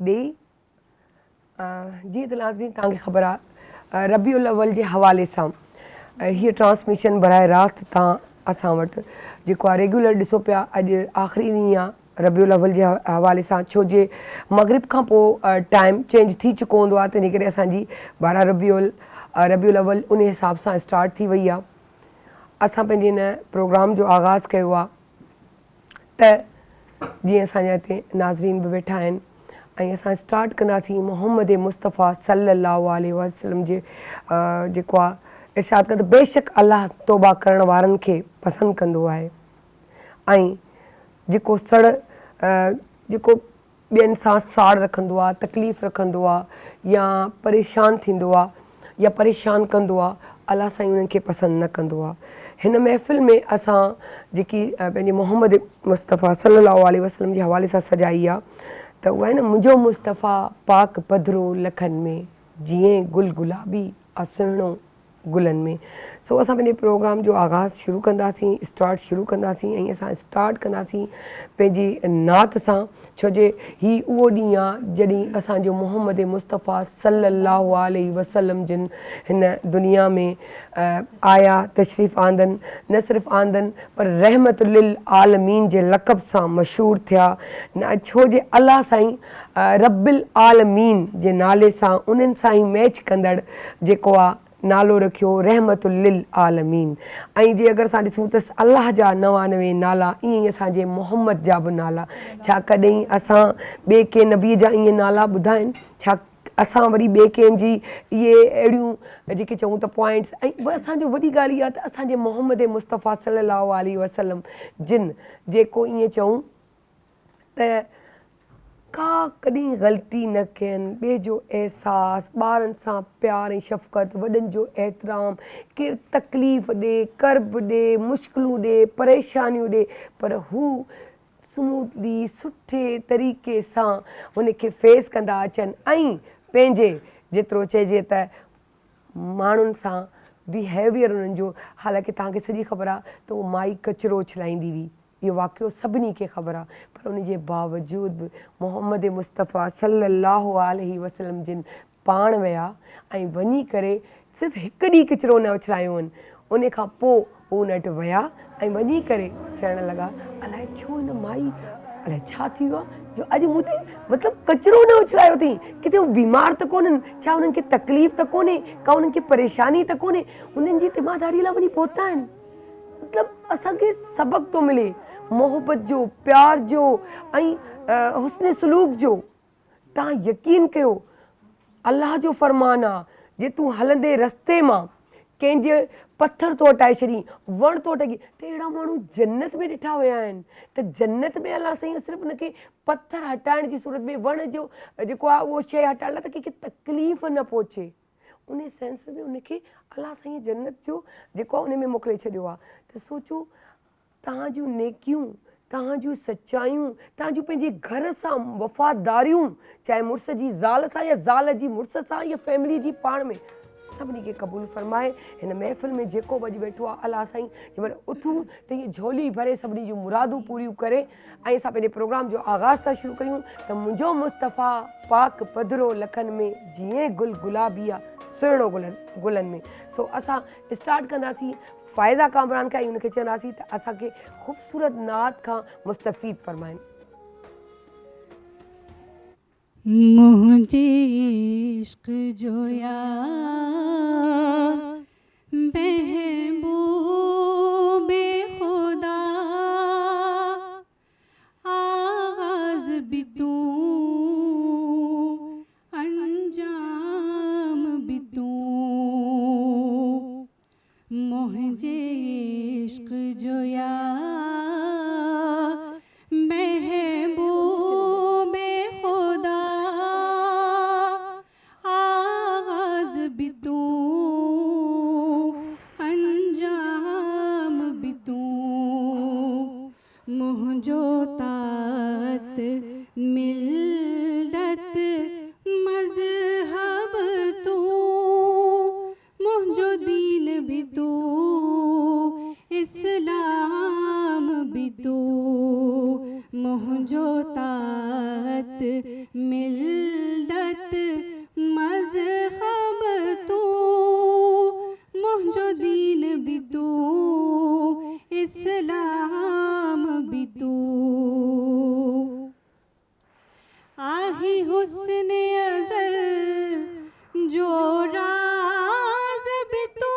ॾेई जीअं त नाज़रीन तव्हांखे ख़बर आहे रबीउल अव्वल जे हवाले सां हीअ ट्रांसमिशन बराए रास्त तव्हां असां वटि जेको आहे रेगुलर ॾिसो पिया। अॼु आख़िरी ॾींहुं आहे रबीउल अव्वल जे हवाले सां, छो जे मगरिब खां पोइ टाइम चेंज थी चुको हूंदो आहे, तंहिंजे करे असांजी 12 रबीउल अव्वल उन हिसाब सां स्टार्ट थी वई आहे। असां पंहिंजे हिन प्रोग्राम जो आगाज़ कयो आहे त जीअं असांजा हिते नाज़रीन बि वेठा आहिनि ऐं असां स्टार्ट कंदासीं मोहम्मद मुस्तफ़ा सल्लल्लाहु अलैहि वसल्लम जे जेको आहे इरशाद कंदो बेशक अलाह तौबा करण वारनि खे पसंदि कंदो आहे ऐं जेको जेको ॿियनि सां साड़ रखंदो आहे, तकलीफ़ रखंदो आहे या परेशान थींदो आहे या परेशान कंदो आहे, अलाह साईं उन्हनि खे पसंदि न कंदो आहे। हिन महफ़िल में असां जेकी पंहिंजे मोहम्मद मुस्तफ़ा सल्लल्लाहु अलैहि वसल्लम जे हवाले सां सजाई आहे त उहा आहे न, मुंहिंजो मुस्तफ़ा पाक पधिरो लखनि में जीअं गुल गुलाबी आहे सुहिणो गुलनि में। सो असां पंहिंजे प्रोग्राम जो आगाज़ शुरू कंदासीं, शुरू कंदासीं ऐं असां स्टार्ट कंदासीं पंहिंजी नात सां, छो जे हीउ उहो ॾींहुं आहे जॾहिं असांजो मोहम्मद मुस्तफ़ा सल्लल्लाहु अलैहि वसल्लम जिन हिन दुनिया में आया, तशरीफ़ आंदनि, न सिर्फ़ु आंदनि पर रहमत लिल आलमीन जे लक़ब सां मशहूरु थिया। छो जे अलाह साईं रब्बिल आलमीन जे नाले सां उन्हनि सां ई मैच कंदड़ जेको आहे नालो रखियो रहमत लिल आलमीन। ऐं जे अगरि असां ॾिसूं त अलाह जा 99 नाला, ईअं ई असांजे मोहम्मद जा बि नाला, छा कॾहिं असां ॿिए कंहिं नबीअ जा ईअं नाला ॿुधा आहिनि? छा असां वरी ॿिए कंहिंजी इहे अहिड़ियूं जेके चऊं त पॉइंट्स, ऐं असांजो वॾी ॻाल्हि इहा त असांजे मोहम्मद मुस्तफ़ा सल्लल्लाहु अलैहि वसल्लम जिन जेको ईअं चऊं त का कॾहिं ग़लती न कयनि, ॿिए जो अहसासु, ॿारनि सां प्यार ऐं शफ़क़त, वॾनि जो एतिराम, केरु तकलीफ़ ॾिए, करब ॾिए, मुश्किलूं ॾिए, परेशानियूं ॾिए, पर हू स्मूथली सुठे तरीक़े सां हुनखे फेस कंदा अचनि ऐं पंहिंजे जेतिरो चइजे त माण्हुनि सां बिहेवियर उन्हनि जो, हालांकि तव्हांखे सॼी ख़बर आहे त उहो माई कचिरो उछलाईंदी हुई, इहो वाक़ियो सभिनी खे ख़बर आहे, पर उनजे बावजूद बि मोहम्मद मुस्तफ़ा सल्लल्लाहु अलैहि वसल्लम जिन पाण विया ऐं वञी करे सिर्फ़ु हिकु ॾींहुं किचिरो न उछलायो आहिनि। उन खां पोइ हू उन वटि विया ऐं वञी करे चवणु लॻा अलाए छो हिन माई, अलाए छा थी वियो आहे जो अॼु मूं ते मतिलबु कचिरो न उछलायो अथई, किथे हू बीमार त कोन्हनि, छा उन्हनि खे तकलीफ़ त कोन्हे, का उन्हनि खे परेशानी त कोन्हे, उन्हनि जी तीमारदारी लाइ वञी पहुता आहिनि। मतिलबु असांखे सबक़ु थो मिले मोहबत जो, प्यार जो ऐं हुस्न सलूक जो। तव्हां यकीन कयो अलाह जो फ़रमान आहे, जे तूं हलंदे रस्ते मां कंहिंजे पथर तो हटाए छॾी, वण तो हटाए, त अहिड़ा माण्हू जन्नत में ॾिठा विया आहिनि। त जन्नत में अलाह साईं सिर्फ़ु उनखे पथर हटाइण जी सूरत में, वण जो जेको आहे उहो शइ हटाइण लाइ त कंहिंखे तकलीफ़ न पहुचे, उन सेंस में उनखे अलाह साईं जन्नत जो जेको आहे उन में मोकिले छॾियो आहे। त सोचो तव्हां जूं नेकियूं, तव्हां जूं सचायूं, तव्हां जूं पंहिंजे घर सां वफ़ादारियूं, चाहे मुड़ुस जी ज़ाल सां या ज़ाल जी मुड़ुस सां या फैमिली जी पाण में, सभिनी खे क़बूल फरमाए। हिन महफ़िल में जेको बि अॼु वेठो आहे अलाह साईं जंहिंमहिल उथूं त हीअ झोली भरे सभिनी जूं मुरादूं पूरियूं करे ऐं असां पंहिंजे प्रोग्राम जो आगाज़ था शुरू कयूं त मुंहिंजो मुस्तफ़ा पाक पधिरो लखनि में जीअं गुल गुलाबी आहे सुहिणो गुलनि में। सो असां स्टार्ट कंदासीं फ़ाइज़ा कामरान खां, ऐं उनखे चवंदासीं त असांखे ख़ूबसूरत नात खां मुस्तफ़ीद फरमाइनि। मुझे इश्क जो या महबूबे खुदा आगाज़ भी तू अंजाम भी तू, मुझे इश्क जो या मिल्लत मज़हब तू, मुझो दीन भी तू, इस्लाम भी तू, मुझो तात मिल्दत मज़हब तू मुंहिंजो दीन बि तू इस्लाम बि तू आही हुस्न अज़ल जो राज़ बि तू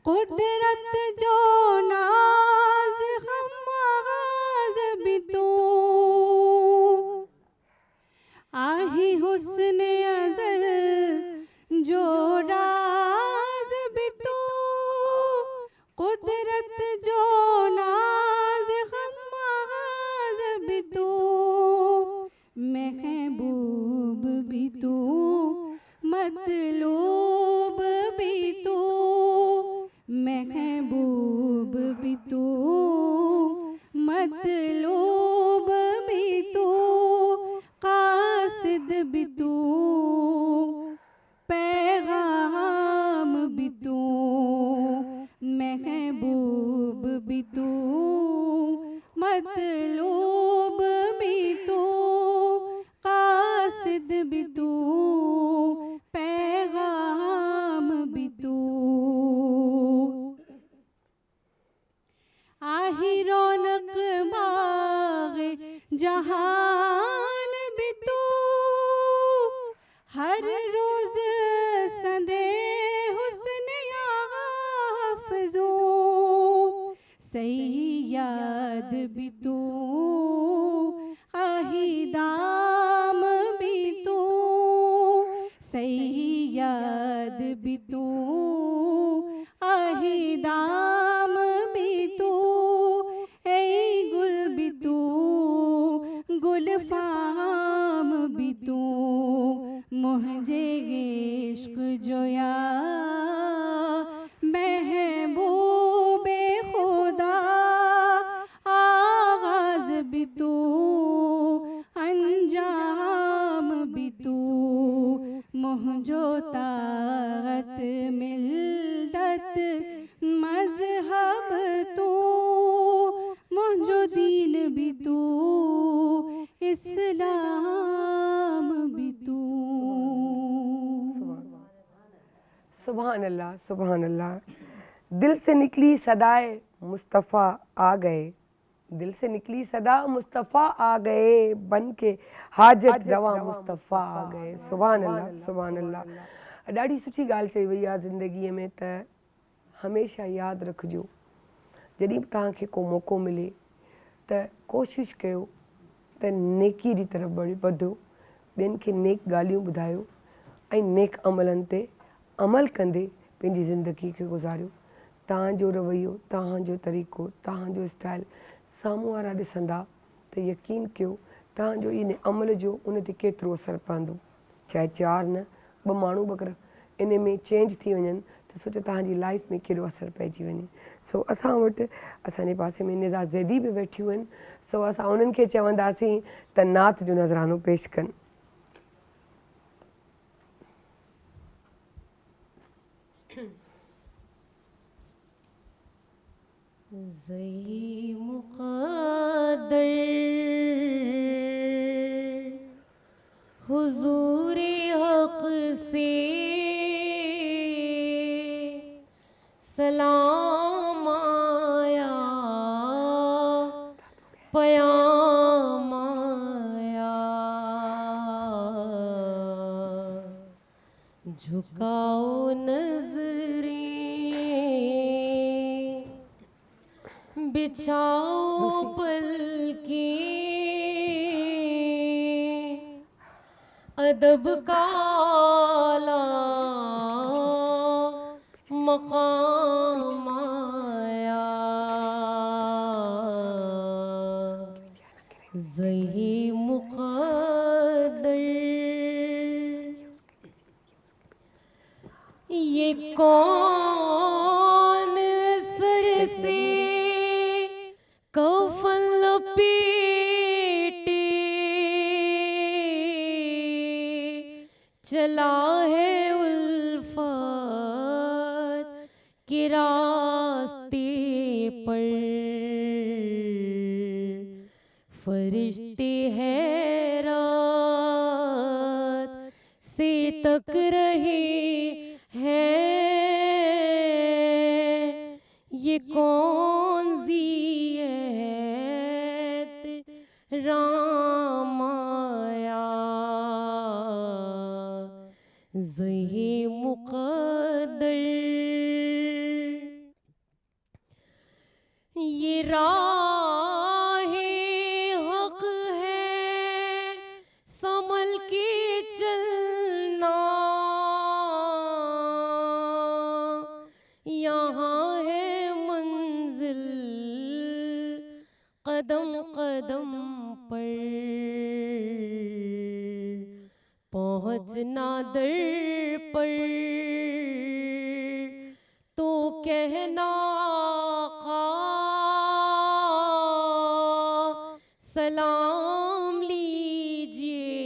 कुदरत जो नाज़ हमाज़ बि तू आही हुस्न अज़ल जो राज़ बि तू कुदरत जो नाज़ हमाज़ बि तू महबूब भी तू मतलूब भी तू महबूब भी तू मतलूब भी तू कासिद भी तू पैगाम भी तू महबूब भी तू मतलूब भी तू कासिद भी तू पैगाम भी तू आही रौनक बाग़े जहान भी तू हर रोज़ संदे हुस्न याफ़ज़ो सही याद भी तू आही दाम भी तू सही याद भी तू आही दाम भी तू ऐ गुल भी तू गुलफाम भी तू मुझे इश्क जोया महबूबे खुदा आगाज़ भी तू अंजाम भी तू मुझो ताकत मिल्दत मज़हब तू मुझो दीन भी तू इस्लाम भी तू सुभान अल्लाह, सुभान अल्लाह। दिल से निकली सदाए मुस्तफ़ा आ गए, दिल से निकली सदा मुस्तफ़ा आ गए, बन के हाजत रवा मुस्तफ़ा आ गए। सुभान अल्लाह, सुभान अल्लाह। ॾाढी सुठी ॻाल्हि चई वई आहे ज़िंदगीअ में त हमेशह यादि रखिजो जॾहिं बि तव्हांखे को मौक़ो मिले त कोशिशि कयो त नेकी जी तरफ़ वधो, ॿियनि खे नेक ॻाल्हियूं ॿुधायो ऐं नेक अमलनि ते अमल कंदे पंहिंजी ज़िंदगी खे गुज़ारियो। तव्हांजो रवैयो, तव्हांजो तरीक़ो, तव्हांजो स्टाइल साम्हूं वारा ॾिसंदा त यकीन कयो तव्हांजो इन अमल जो उन ते केतिरो असरु पवंदो। चाहे 4 न 2 माण्हू अगरि इन में चेंज थी वञनि त सोचो तव्हांजी लाइफ में केॾो असरु पइजी वञे। सो असां वटि असांजे पासे में निज़ा ज़ैदी बि वेठियूं आहिनि। सो असां उन्हनि खे चवंदासीं त नात जो नज़रानो पेश कनि। ज़ही मुक़द्दर हुज़ूरे हक़ से सलाम आया, पयाम आया, झुकाओ नज़रें बिछाओ पलकें, अदब का आला मक़ाम आया, ज़ही मुक़द्दर ये कौन सर से कफ़न लपेटे चला है उल्फत के रास्ते पर, फरिश्ते हैं ये कौन ज़ियत राम आया, ज़ही मुक़द्दर ये राहे हक है संभल के चलना, यहाँ है मंजिल कदम कदम पर, पहुँचना दर पर तो कहना आका सलाम लीजिए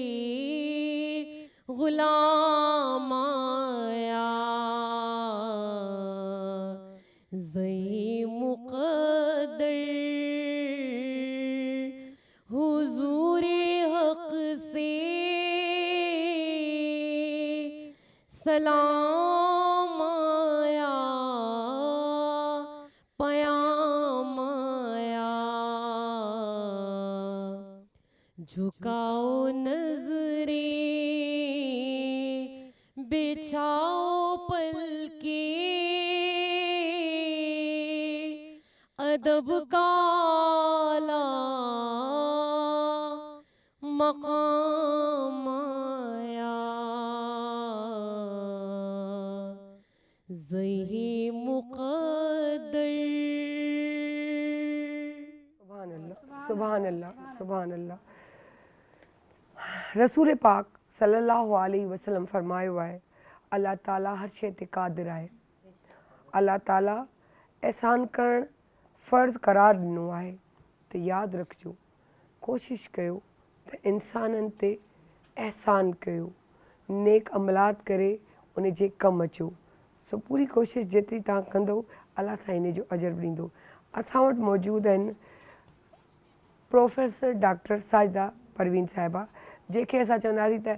गुलाम आया, ज़ही मुक़द्दर हुज़ूरे हक़ से सलाम आया, पयाम आया, झुकाओ नजरें बिछाओ पलके, अदब का आला मकाम आया, ज़ही मुक़द्दर। सुभान अल्लाह, सुभान अल्लाह, सुभान अल्लाह। रसूल पाक सल्लल्लाहु अलैहि वसल्लम फरमायो आहे, अल्लाह ताला हर शइ ते क़ादिर आहे। अल्लाह ताला एहसान करण फ़र्ज़ करार ॾिनो आहे, त यादि रखिजो, कोशिश कयो त इंसाननि ते एहसान कयो, नेक अमलात करे उन जे कमु अचो। सो पूरी कोशिशि जेतिरी तव्हां कंदो, अल्लाह सां इन जो अजर बि ॾींदो। असां वटि मौजूदु आहिनि प्रोफेसर डॉक्टर साजिदा परवीन साहिबा, जंहिंखे असां चवंदासीं त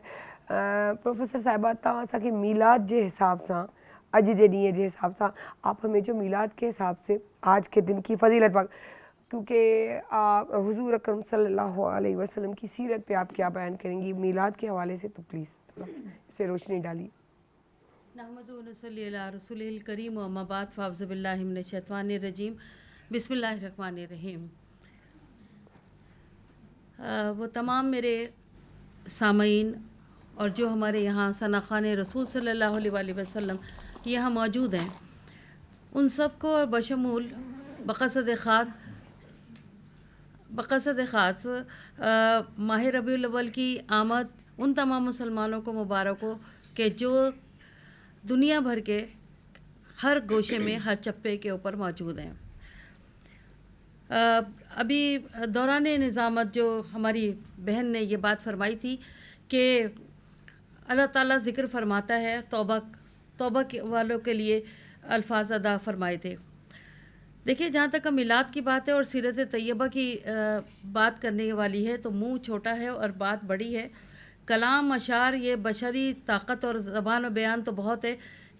प्रोफेसर साहिबा तव्हां असांखे मीलाद जे हिसाब सां, अॼु जे ॾींहं जे हिसाब सां, आप हमें जो मीलाद के हिसाब से आज के दिन की फजीलत पाक, क्योंकि हुजूर अकरम सल्लल्लाहु अलैहि वसल्लम की सीरत पे आप क्या बयान करेंगी मीलाद के हवाले से, तो प्लीज़ थोड़ा सा इस पे रोशनी डालिए। नहमदु व नसल्ली अला रसूलिल करीम व अम्मा बाद फ़अऊज़ु बिल्लाहि मिनश शैतानिर रजीम बिस्मिल्लाहिर रहमानिर रहीम। वो तमाम मेरे सामईन और जो हमारे यहाँ सनाख़ान रसूल सल्लल्लाहु अलैहि वसल्लम यहाँ मौजूद हैं, उन सब को और बशमूल बक़सद ख़ास माह रबीउल अव्वल की आमद उन तमाम मुसलमानों को मुबारक हो कि जो दुनिया भर के हर गोशे में, हर चप्पे के ऊपर मौजूद हैं। अभी दौरान निज़ामत जो हमारी बहन ने ये बात फरमाई थी कि अल्लाह ताला ज़िक्र फरमाता है, तौबा वालों के लिए अल्फाज अदा फरमाए थे। देखिए, जहाँ तक मिलाद की बात है और सीरत तैयबा की बात करने वाली है, तो मुँह छोटा है और बात बड़ी है। कलाम अशार ये बशरी ताकत और ज़बान और बयान तो बहुत है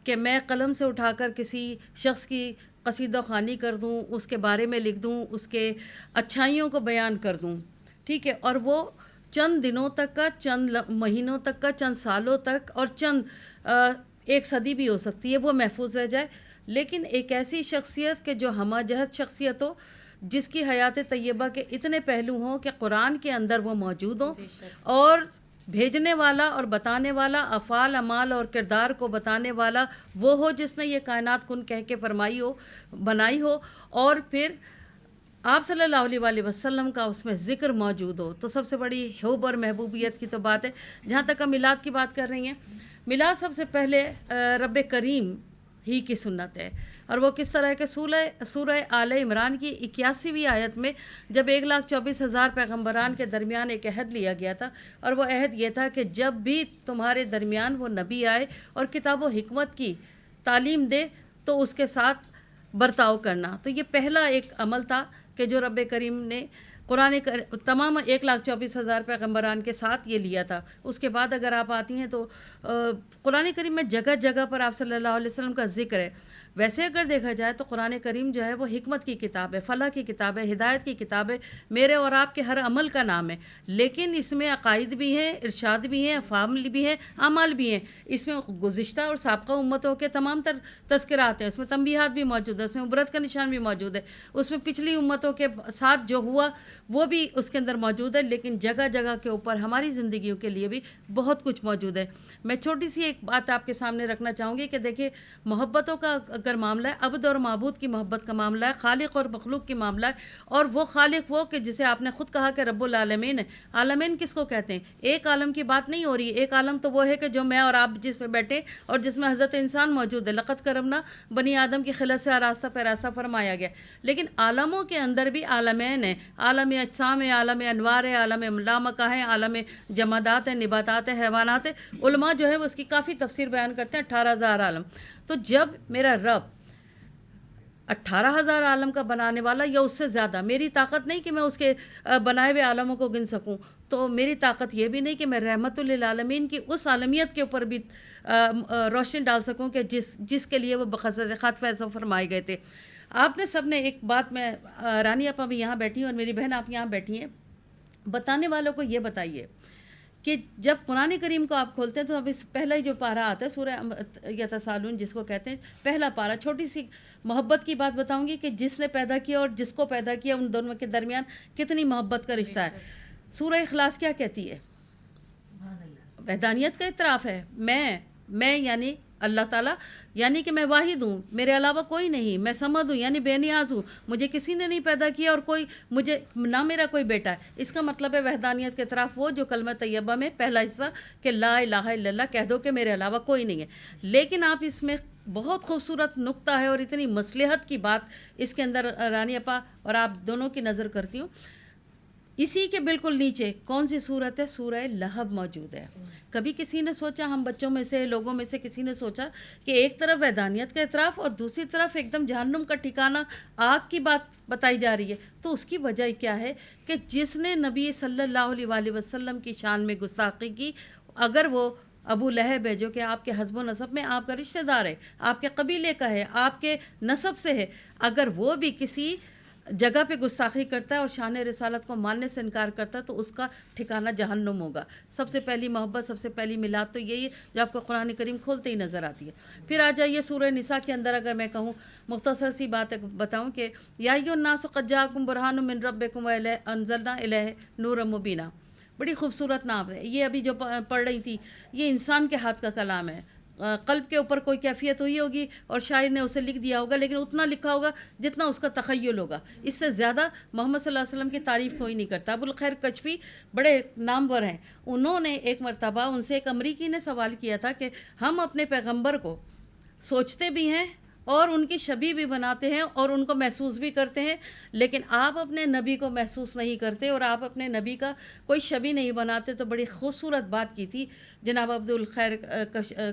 कि मैं कलम से उठाकर किसी शख्स की कसीदा ख़ानी कर दूँ, उसके बारे में लिख दूँ, उसके अच्छाइयों को बयान कर दूँ, ठीक है, और वो चंद दिनों तक का, चंद महीनों तक का, चंद सालों तक और चंद एक सदी भी हो सकती है, वो महफूज रह जाए। लेकिन एक ऐसी शख्सियत के जो हमजहत शख्सियत हो, जिसकी हयात तैयबा के इतने पहलू हों कि कुरान के अंदर वो मौजूद हों, और भेजने वाला और बताने वाला, अफ़ाल अमाल और किरदार को बताने वाला वो हो जिसने ये कायनात कुन कह के फरमाई हो, बनाई हो, और फिर आप सल्लल्लाहु अलैहि वसल्लम का उसमें ज़िक्र मौजूद हो, तो सबसे बड़ी हुब और महबूबियत की तो बात है। जहाँ तक हम मिलाद की बात कर रही हैं, मिलाद सबसे पहले रब करीम ही की सुन्नत है। और वो किस तरह के सूरह आले इमरान की 81वीं आयत में जब 1,24,000 पैगम्बरान के दरमियान एक अहद लिया गया था, और वो अहद ये था कि जब भी तुम्हारे दरमियान वो नबी आए और किताब व हिकमत की तालीम दे तो उसके साथ बर्ताव करना। तो ये पहला एक अमल था कि जो रब करीम ने कुरान तमाम 1,24,000 पैगम्बरान के साथ ये लिया था। उसके बाद अगर आप आती हैं तो कुरान करीम में जगह जगह पर आप सल्लल्लाहु अलैहि वसल्लम का ज़िक्र है। वैसे अगर देखा जाए तो कुरान करीम जो है वो हिकमत की किताब है, फ़लाह की किताब है, हिदायत की किताब है, मेरे और आपके हर अमल का नाम है। लेकिन इसमें अकायद भी हैं, इरशाद भी हैं, अफ़ाम भी हैं, अमाल भी हैं। इसमें गुज़िश्ता और साबका उम्मतों के तमाम तज़किरात हैं, उसमें तंबीहात भी मौजूद है, उसमें उबरत का निशान भी मौजूद है, उसमें पिछली उम्मतों के साथ जो हुआ वो भी उसके अंदर मौजूद है। लेकिन जगह जगह के ऊपर हमारी ज़िंदगियों के लिए भी बहुत कुछ मौजूद है। मैं छोटी सी एक बात आपके सामने रखना चाहूँगी कि देखिए, मोहब्बतों का अगर मामला है, अब्द और माबूद की मोहब्बत का मामला है, खालिक और मखलूक की मामला है। और वो खालिक वो कि जिसे आपने खुद कहा कि रब्बुल आलमीन है। आलमीन किसको कहते हैं? एक आलम की बात नहीं हो रही है। एक आलम तो वो है कि जो मैं और आप जिस पे बैठे और जिसमें हज़रत इंसान मौजूद है। लक़द करमना बनी आदम की खिलत से आरास्ता पैरास्ता फरमाया गया। लेकिन आलमों के अंदर भी आलमैन है, आलम अजसाम है, आलम अनवार है, आलम लामका है, आलम जमादात है, निबातात है, हैवानात है। उलमा जो है वो उसकी काफ़ी तफसीर बयान करते हैं, 18,000 आलम। तो जब मेरा रब 18,000 आलम का बनाने वाला या उससे ज़्यादा, मेरी ताकत नहीं कि मैं उसके बनाए हुए आलमों को गिन सकूं, तो मेरी ताकत ये भी नहीं कि मैं रहमतुल लिल आलमीन की उस आलमियत के ऊपर भी रोशनी डाल सकूं कि जिसके लिए वो बखसद ख़त फैसला फरमाए गए थे। आपने सब ने एक बात, मैं रानी आपा भी यहाँ बैठी हैं और मेरी बहन आप यहाँ बैठी हैं, बताने वालों को ये बताइए कि जब कुरान करीम को आप खोलते हैं तो अब इस पहला ही जो पारा आता है सूरह यतसालून जिसको कहते हैं, पहला पारा, छोटी सी मोहब्बत की बात बताऊंगी कि जिसने पैदा किया और जिसको पैदा किया उन दोनों के दरमियान कितनी मोहब्बत का रिश्ता है। सूरह इखलास क्या कहती है? वहदानियत का इतराफ़ है। मैं यानी अल्लाह ताला, यानी कि मैं वाहिद हूँ, मेरे अलावा कोई नहीं, मैं समद हूँ यानी बेनियाज हूँ, मुझे किसी ने नहीं पैदा किया और कोई मुझे ना मेरा कोई बेटा है। इसका मतलब है वहदानियत के तरफ वो जो कलमा तैयबा में पहला हिस्सा कि ला इलाहा इल्लल्लाह कह दो कि मेरे अलावा कोई नहीं है। लेकिन आप इसमें बहुत खूबसूरत नुक्ता है और इतनी मसलहत की बात इसके अंदर रानी अपा और आप दोनों की नज़र करती हूँ। इसी के बिल्कुल नीचे कौन सी सूरत है? सूरह लहब मौजूद है। कभी किसी ने सोचा, हम बच्चों में से, लोगों में से किसी ने सोचा कि एक तरफ वैदानियत का इतराफ़ और दूसरी तरफ एकदम जहन्नुम का ठिकाना, आग की बात बताई जा रही है? तो उसकी वजह क्या है कि जिसने नबी सल्लल्लाहु अलैहि वसल्लम की शान में गुस्ताखी की, अगर वो अबू लहब है जो कि आपके हस्ब नसब में आपका रिश्तेदार है, आपके कबीले का है, आपके नसब से है, अगर वो भी किसी जगह पे गुस्ताखी करता है और शान रिसालत को मानने से इनकार करता है तो उसका ठिकाना जहन्नुम होगा। सबसे पहली मोहब्बत, सबसे पहली मिलाद तो यही है जो आपको कुरान करीम खोलते ही नज़र आती है। फिर आ जाइए सूरह निसा के अंदर, अगर मैं कहूँ मुख्तसर सी बात बताऊँ कि या अय्युहन्नासु क़द जाअकुम बुरहानुम मिन रब्बिकुम व अंज़लना इलैहि नूरम मुबीना। बड़ी खूबसूरत नाम है। ये अभी जो पढ़ रही थी, ये इंसान के हाथ का कलाम है। कल्ब के ऊपर कोई कैफियत हुई होगी और शायर ने उसे लिख दिया होगा, लेकिन उतना लिखा होगा जितना उसका तख़य्युल होगा। इससे ज़्यादा मोहम्मद सल्लल्लाहु अलैहि वसल्लम की तारीफ़ कोई नहीं करता। अबुल खैर कचफी बड़े नामवर हैं। उन्होंने एक मरतबा उनसे एक अमरीकी ने सवाल किया था कि हम अपने पैगंबर को सोचते भी हैं और उनकी शबी भी बनाते हैं और उनको महसूस भी करते हैं, लेकिन आप अपने नबी को महसूस नहीं करते और आप अपने नबी का कोई शबी नहीं बनाते। तो बड़ी खूबसूरत बात की थी जनाब अब्दुल खैर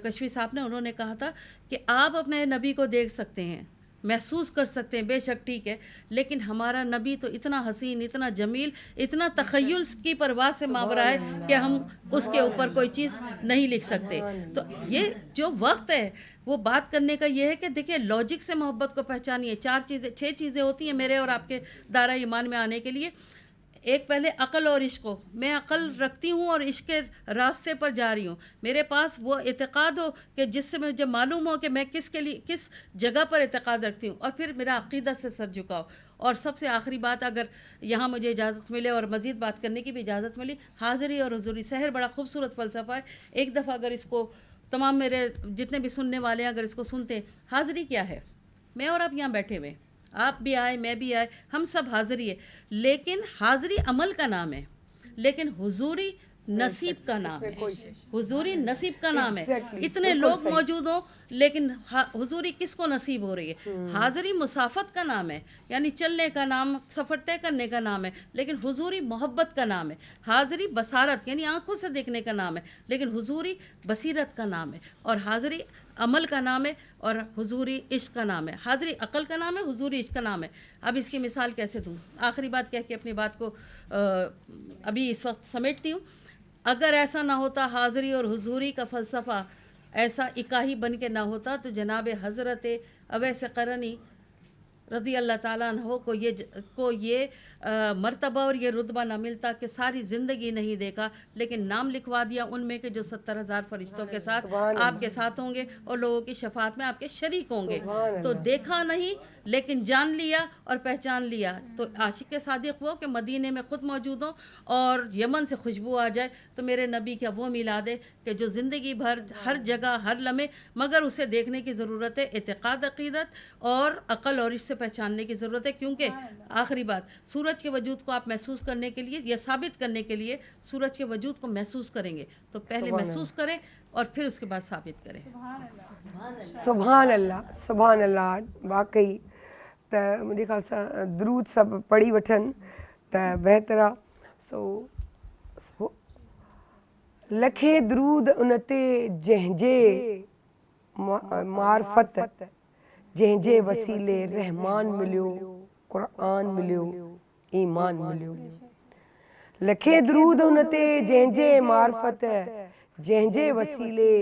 कशफी साहब ने। उन्होंने कहा था कि आप अपने नबी को देख सकते हैं, महसूस कर सकते हैं, बेशक ठीक है, लेकिन हमारा नबी तो इतना हसीन, इतना जमील, इतना तख़य्युल की परवाह से मावरा है कि हम उसके ऊपर कोई चीज़ नहीं लिख सकते। तो ये जो वक्त है वो बात करने का ये है कि देखिए, लॉजिक से मोहब्बत को पहचानिए। 6 चीज़ें होती हैं मेरे और आपके दायरा ईमान में आने के लिए। एक पहले अक़ल और इश्क हो। मैं अक़ल रखती हूँ और इश्क के रास्ते पर जा रही हूँ। मेरे पास वो एतक़ाद हो कि जिससे मुझे मालूम हो कि मैं किसके लिए, किस जगह पर एतक़ाद रखती हूँ। और फिर मेरा अक़ीदा से सर झुकाओ। और सबसे आखिरी बात, अगर यहाँ मुझे इजाज़त मिले और मज़ीद बात करने की भी इजाज़त मिली, हाज़िरी और हुज़ूरी। सहर बड़ा खूबसूरत फ़लसफ़ा है। एक दफ़ा अगर इसको तमाम मेरे जितने भी सुनने वाले हैं अगर इसको सुनते हैं, हाज़िरी क्या है? मैं और आप यहाँ बैठे हुए, आप भी आए, मैं भी आए, हम सब हाज़िरी है। लेकिन हाज़िरी अमल का नाम है, लेकिन हुज़ूरी नसीब का नाम है। हुज़ूरी नसीब का नाम है। इतने लोग मौजूद हों लेकिन हुज़ूरी किसको नसीब हो रही है? हाज़िरी मुसाफत का नाम है, यानी चलने का नाम, सफ़र तय करने का नाम है, लेकिन हुज़ूरी मोहब्बत का नाम है। हाज़िरी बसारत यानी आंखों से देखने का नाम है, लेकिन हुज़ूरी बसीरत का नाम है। और हाज़िरी अमल का नाम है और हुज़ूरी इश्क का नाम है। हाज़िरी अक़ल का नाम है, हुज़ूरी इश्क का नाम है। अब इसकी मिसाल कैसे दूँ? आखिरी बात कह के अपनी बात को अभी इस वक्त समेटती हूँ। अगर ऐसा ना होता, हाज़िरी और हुज़ूरी का फ़लसफ़ा ऐसा इकाही बन के ना होता तो जनाब हज़रत अवैस क़रनी रज़ी अल्लाह ताला अन्हो को ये मर्तबा और ये रुतबा ना मिलता कि सारी ज़िंदगी नहीं देखा, लेकिन नाम लिखवा दिया उनमें के जो 70,000 फरिश्तों के साथ आपके साथ होंगे और लोगों की शफात में आपके शरीक होंगे। तो देखा नहीं लेकिन जान लिया और पहचान लिया। तो आशिक सादिक वो कि मदीने में ख़ुद मौजूद हो और यमन से खुशबू आ जाए तो मेरे नबी का वो मिलाद है कि जो ज़िंदगी भर हर जगह हर लम्हे, मगर उसे देखने की ज़रूरत है, एतिक़ाद अक़ीदत और अक़ल और इससे पहचानने की ज़रूरत है। क्योंकि आखिरी बात, सूरज के वजूद को आप महसूस करने के लिए या साबित करने के लिए सूरज के वजूद को महसूस करेंगे, तो पहले महसूस करें और फिर उसके बाद साबित करें। सुभान अल्लाह, सुभान अल्लाह। वाकई त मुंहिंजे ख़्याल सां दरूद सभु पढ़ी वठनि त बहितर आहे। सो लखे दरूद उन ते जंहिंजे मार्फत, जंहिंजे वसीले रहमान मिलियो, क़ुरान मिलियो, ईमान मिलियो। लखे दरूद उन ते जंहिंजे मार्फत, जंहिंजे वसीले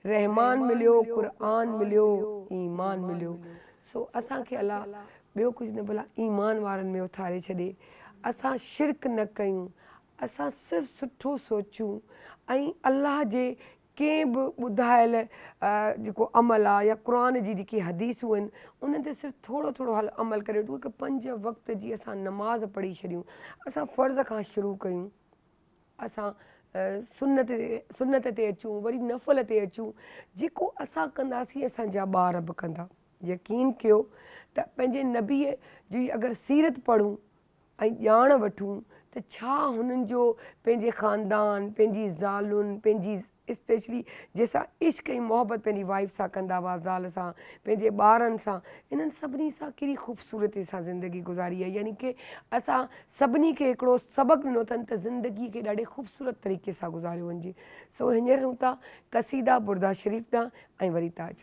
रहमान मिलियो, क़ुरान मिलियो, ईमान मिलियो। सो असांखे अलाह ॿियो कुझु न भला ईमान वारनि में उथारे छॾे, असां शिरक न कयूं, असां सिर्फ़ु सुठो सोचूं ऐं अलाह जे कंहिं बि ॿुधायल जेको अमल आहे या क़ुरान जी जेकी हदीसूं आहिनि उन ते सिर्फ़ु थोरो थोरो हल अमल करे वठूं। हिकु 5 वक़्त जी असां नमाज़ पढ़ी छॾियूं, असां फ़र्ज़ खां शुरू कयूं, असां सुन्नत ते अचूं, वरी नफ़ल ते अचूं। जेको असां कंदासीं असांजा ॿार बि कंदा। यकीन कयो त पंहिंजे नबीअ जी अगरि सीरत पढ़ूं ऐं ॼाण वठूं त छा हुननि जो पंहिंजे ख़ानदान, पंहिंजी ज़ालुनि, पंहिंजी स्पेशली जंहिंसां इश्क ऐं मोहबत पंहिंजी वाइफ सां कंदा हुआ, ज़ाल सां, पंहिंजे ॿारनि सां, इन्हनि सभिनी सां कहिड़ी ख़ूबसूरती सां ज़िंदगी गुज़ारी आहे। यानी कि असां सभिनी खे हिकिड़ो सबक़ु ॾिनो अथनि त ज़िंदगी खे ॾाढे ख़ूबसूरत तरीक़े सां गुज़ारियो वञिजे। सो हींअर हूं था क़सीदा बुरदा शरीफ़ ॾांहुं ऐं वरी ताज।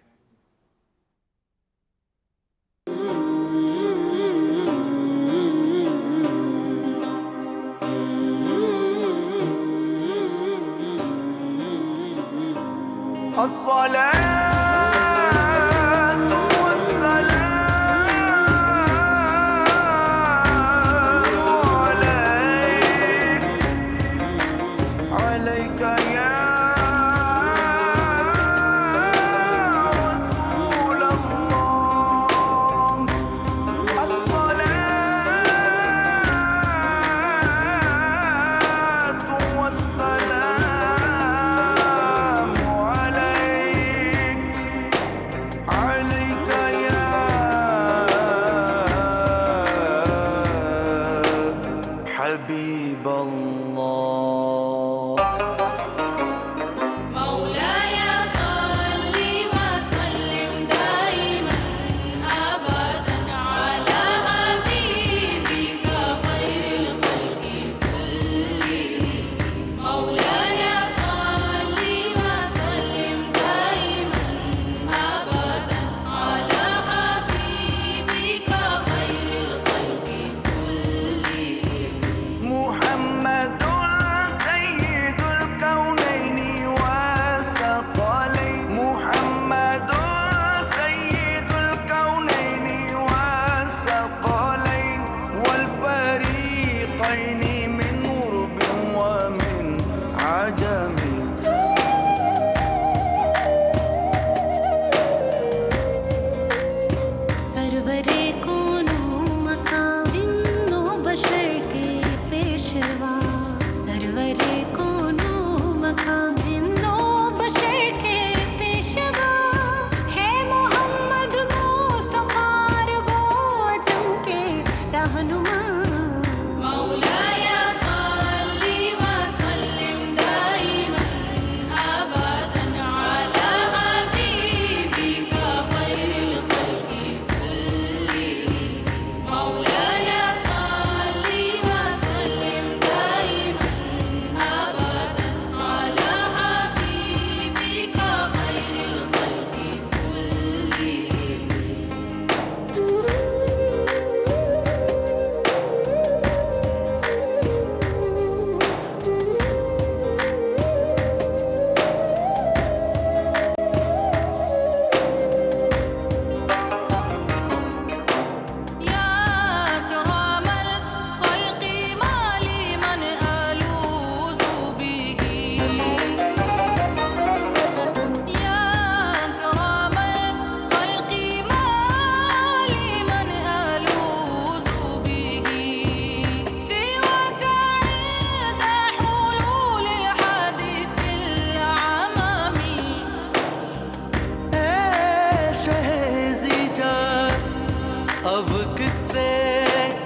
अब किससे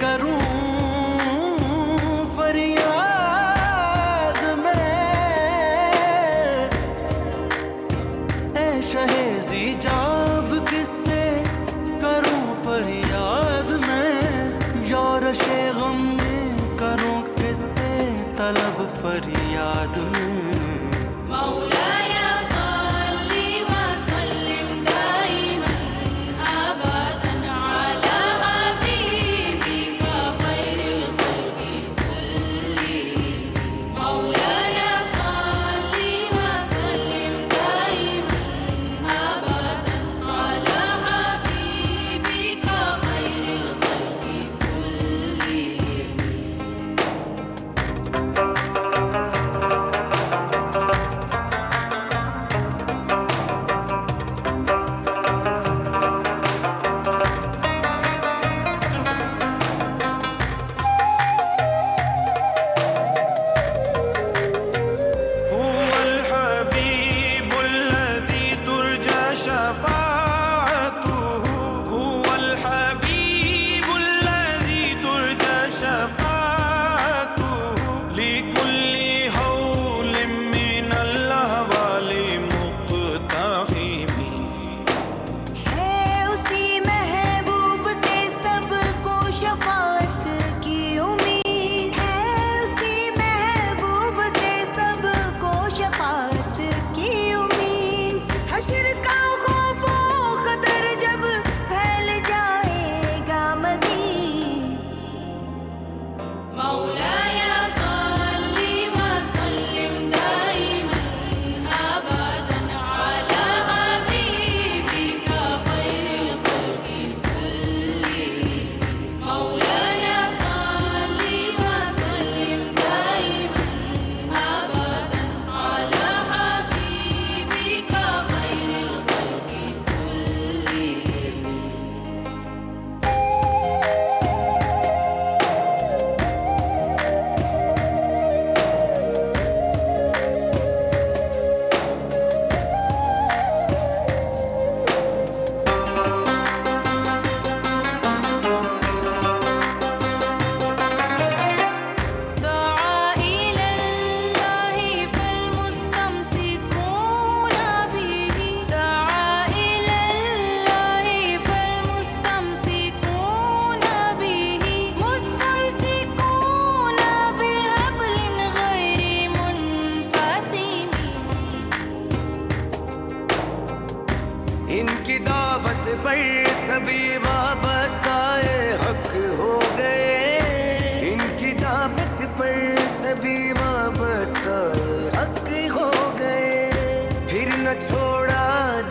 करूं फरियाद मैं, ऐ शहेज़ी जाब किससे करूं फरियाद मैं, यारशे गम में करूं किससे तलब फरियाद में। इनकी दावत पर सभी वाबस्ताए हक हो गए, इनकी दावत पर सभी वाबस्ताए हक हो गए। फिर न छोड़ा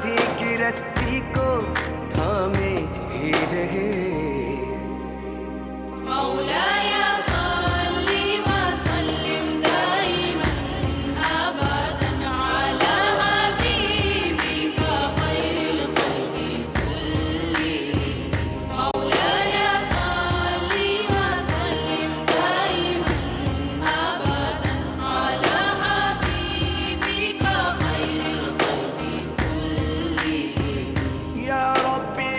दी की रस्सी को थामे ही रहे। या रब्बी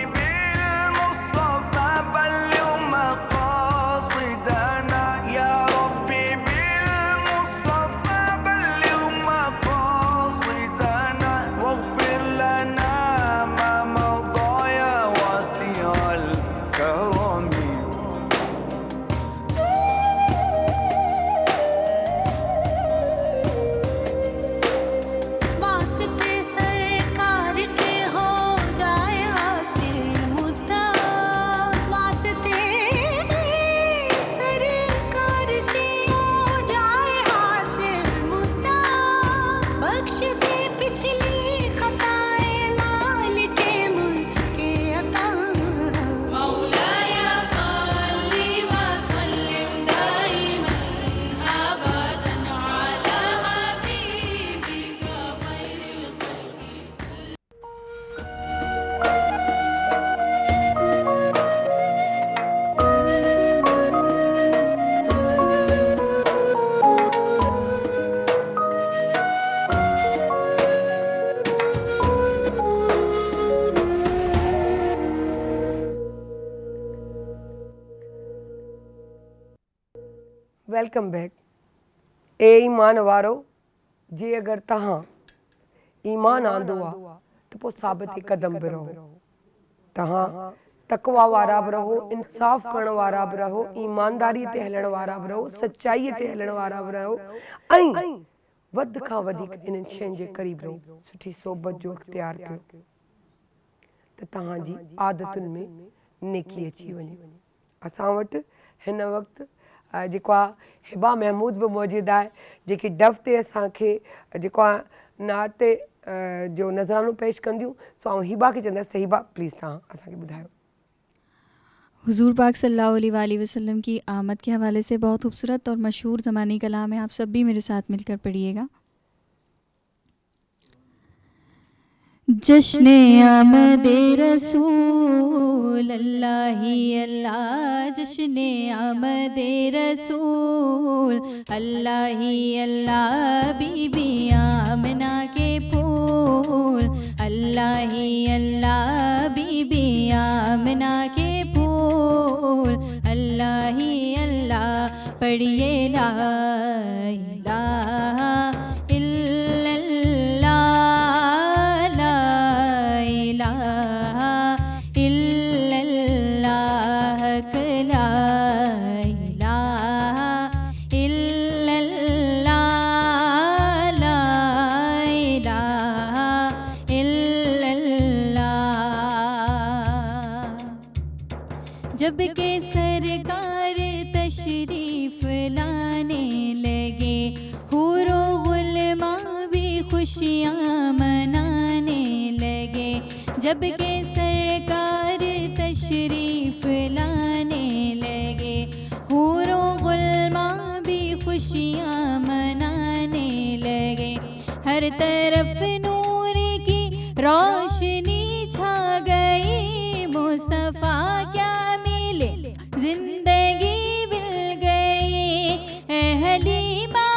वेलकम बैक। ए ईमान वारो जे अगर तहां ईमान आंदो आ तो पोइ साबित कदम बि रहो। तहां तकवा वारा बि रहो, इंसाफ़ करण वारा बि रहो, ईमानदारी ते हलण वारा बि रहो, सचाईअ ते हलण वारा बि रहो ऐं वध खां वधीक इन्हनि शयुनि जे क़रीब रहो। सुठी सोबत जो इख़्तियार कयो त तव्हांजी आदतुनि में नेकी अची वञे। असां वटि हिन वक़्तु जेको आहे हिबा महमूद बि मौजूदु आहे, जेकी डफ ते असांखे जेको आहे नाते जो नज़रानो पेश कंदियूं। सो आउं हिबा खे चवंदसि त हिबा प्लीज़ तव्हां असांखे ॿुधायो। हुजूर पाक सल्लल्लाहु अलैहि वसल्लम की आमद के हवाले से बहुत खूबसूरत और मशहूर ज़मानी कलाम है, आप सब भी मेरे साथ मिलकर पढ़िएगा। जश्ने आमदे रसूल अल्लाह ही अल्लाह, जश्ने आमदे रसूल अल्लाह ही अल्लाह, बीबी आमना के फूल अल्लाह ही अल्लाह, बीबी आमना के फूल अल्लाह ही अल्लाह। पढ़िए ला इलाहा इल्लल्लाह, जब के सरकार तशरीफ लाने लगे, हुरो गुलमा भी खुशियाँ मनाने लगे। जब के सरकार तशरीफ लाने लगे, हुरो गुलमा भी खुशियाँ मनाने लगे। हर तरफ नूर की रोशनी छा गई, मुस्तफ़ा क्या जिंदगी मिल गई। हलीमा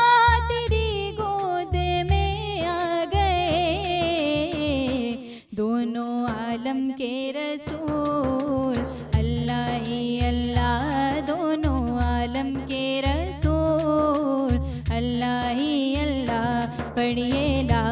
तेरी गोद में आ गए, दोनों आलम के रसूल अल्लाह ही अल्लाह, दोनों आलम के रसूल अल्लाह ही अल्लाह। पढ़िए ला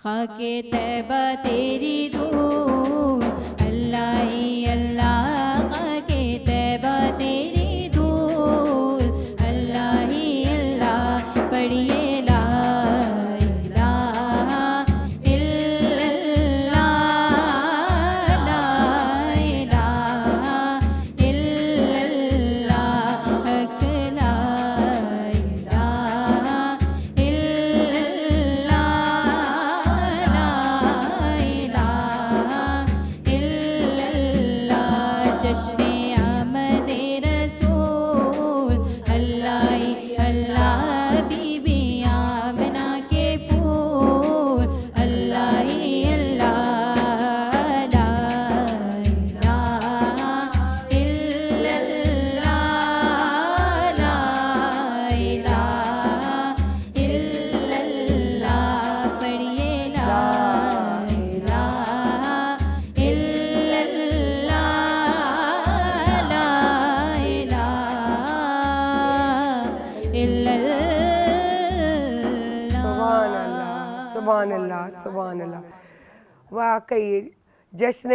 खाके तैबा तेरी धूल अल्लाह ही अल्लाह, खाके तैबा तेरी धूल अल्लाह ही अल्लाह। पढ़िए ला इलाहा इल्लल्लाह, ला इलाहा इल्लल्लाह, हक ला इलाहा इल्लल्लाह, जश्ने आमदे रसूल अल्लाह ही अल्लाह, बीबी आमना के फूल अल्लाह ही अल्लाह। ला इलाहा इल्लल्लाह, ला इलाहा इल्लल्लाह। पढ़िए ला इलाहा इल्लल्लाह, सुभान अल्लाह, सुभान अल्लाह, सुभान अल्लाह। वाकई जश्न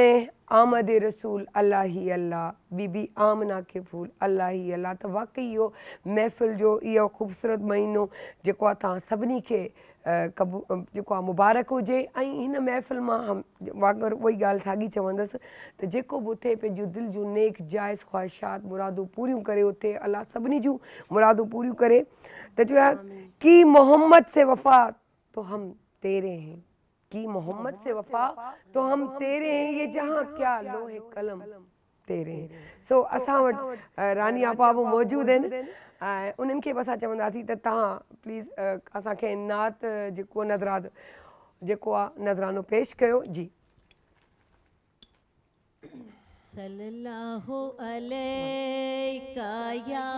आमद रसूल अल्लाह ही अल्लाह, बीबी आमना के फूल अल्लाह ही अल्लाह। त वाक़ई इहो महफ़िल जो इहो ख़ूबसूरत महीनो जेको आहे तव्हां सभिनी खे जेको आहे मुबारक हुजे। ऐं हिन महफ़िल मां वागर उहा ई ॻाल्हि साॻी चवंदसि त जेको बि उथे पंहिंजूं दिलि जूं नेक जाइज़ ख़्वाहिशात मुरादूं पूरियूं करे उथे, अलाह सभिनी जूं मुरादूं पूरियूं करे। त चयो आहे कि मोहम्मद से वफ़ा तो हम तेरे हैं, कि मोहम्मद से वफ़ा तो हम तेरे हैं, ये जहाँ क्या लोहे कलम तेरे हैं। सो असां वटि रानी आपा बि मौजूदु आहिनि ऐं उन्हनि खे बि असां चवंदासीं त तव्हां प्लीज़ असांखे नात जेको नज़रात जेको आहे नज़रानो पेश कयो। जी सल्लल्लाहु अलैका या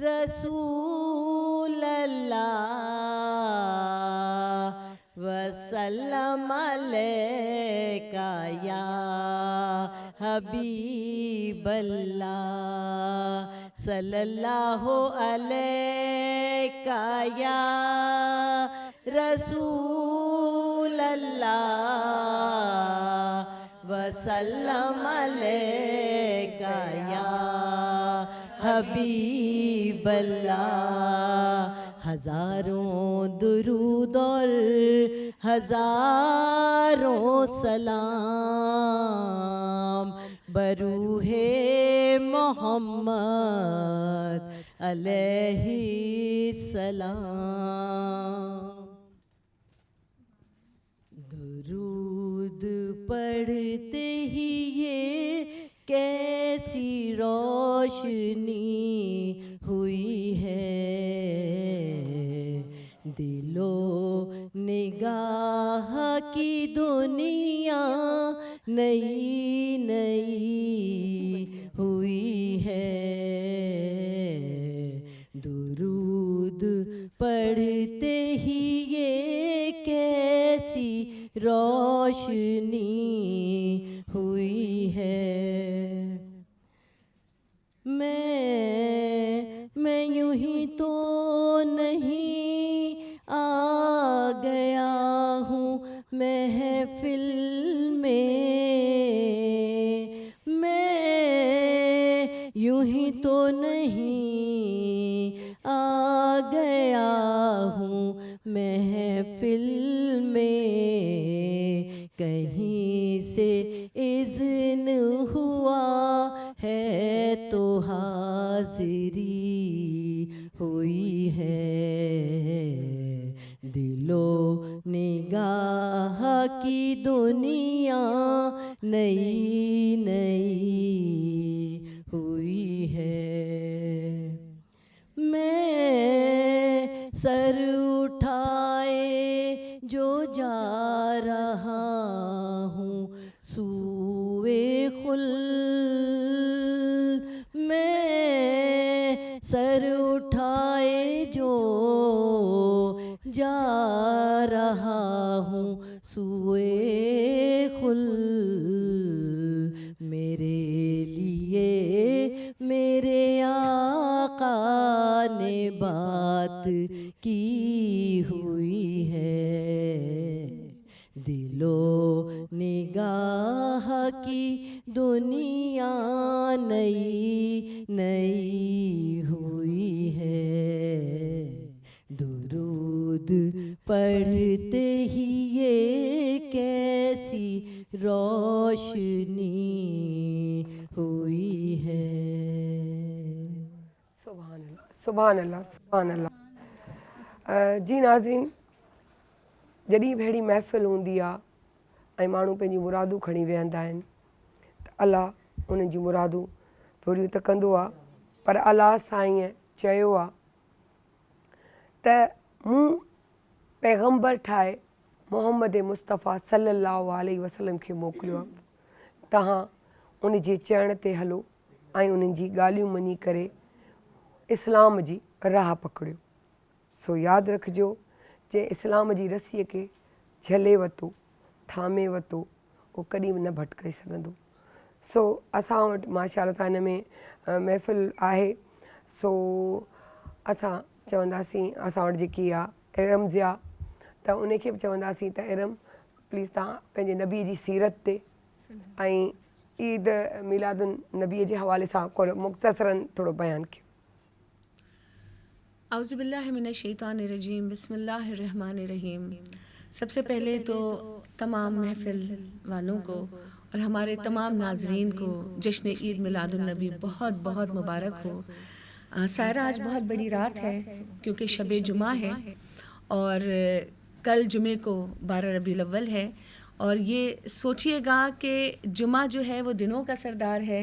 रसूल अल्लाह वसल्लम अलैका या हबीब अल्लाह। सल्लल्लाहु अलैका या रसूल अल्लाह वसल्लम अलैका या हबीब अल्लाह। हजारों दुरूद और हजारों सलाम बरूहे मोहम्मद अलैहि सलाम। दुरूद पढ़ते ही ये कैसी रोशनी हुई है, दिलो निगाह की दुनिया नई नई हुई है। दुरूद पढ़ते ही ये कैसी रोशनी हुई है। मैं यूं ही तो नहीं आ गया हूँ महफिल में, मैं यूं ही तो नहीं आ गया हूँ महफिल में, कहीं से इज़्न हुआ है तो हाज़िरी हुई है। दिलो निगाह की दुनिया नई नई हुई है। मैं सर उठाए जो जा रहा हूँ सूए खुल्द, मैं सर उठाए जो जा रहा हूँ सूए खुल्द, मेरे लिए मेरे आका ने बात की हुई है। दिलो निगाह की दुनिया नई नई हुई है। दुरूद पढ़ते ही ये कैसी रोशनी हुई है। सुभान अल्लाह, सुभान अल्लाह, सुभान अल्लाह। जी नाज़रीन, जॾहिं बि अहिड़ी महफ़िल हूंदी आहे ऐं माण्हू पंहिंजी मुरादूं खणी वेहंदा आहिनि त अलाह उन्हनि जूं मुरादूं पूरियूं त कंदो आहे। पर अलाह साईं चयो आहे त मूं पैगम्बर ठाहे मोहम्मद मुस्तफ़ा सल्लल्लाहु अलैहि वसल्लम खे मोकिलियो आहे, तव्हां उन जे चइण ते हलो ऐं उन्हनि जी ॻाल्हियूं मञी करे इस्लाम जी राह पकड़ियो। सो यादि रखिजो, जे इस्लाम जी रसीअ खे झले वरितो, थामे वरितो, उहो कॾहिं बि न भटकाए सघंदो। सो असां वटि माशाअल्लाह हिन में महफ़िल आहे। सो असां चवंदासीं असां वटि जेकी आहे इरम ज़िया, त उनखे बि चवंदासीं त इरम प्लीज़ तव्हां पंहिंजे नबीअ जी सीरत ते ऐं ईद मिलादुन नबीअ जे हवाले सां मुख़्तसरन थोरो बयानु कयो। औज़ुबिल्लाहिमिनश्शैतानिर्रजीम बिस्मिल्लाहिर्रहमानिर्रहीम। सबसे पहले तो तमाम महफिल वालों को और हमारे तमाम नाजरीन को जश्न ईद मिलादुन्नबी बहुत बहुत मुबारक हो। सायरा, आज बहुत बड़ी रात है क्योंकि शब जुमा है और कल जुमे को 12 रबीउल अव्वल है। और ये सोचिएगा कि जुमा जो है वो दिनों का सरदार है,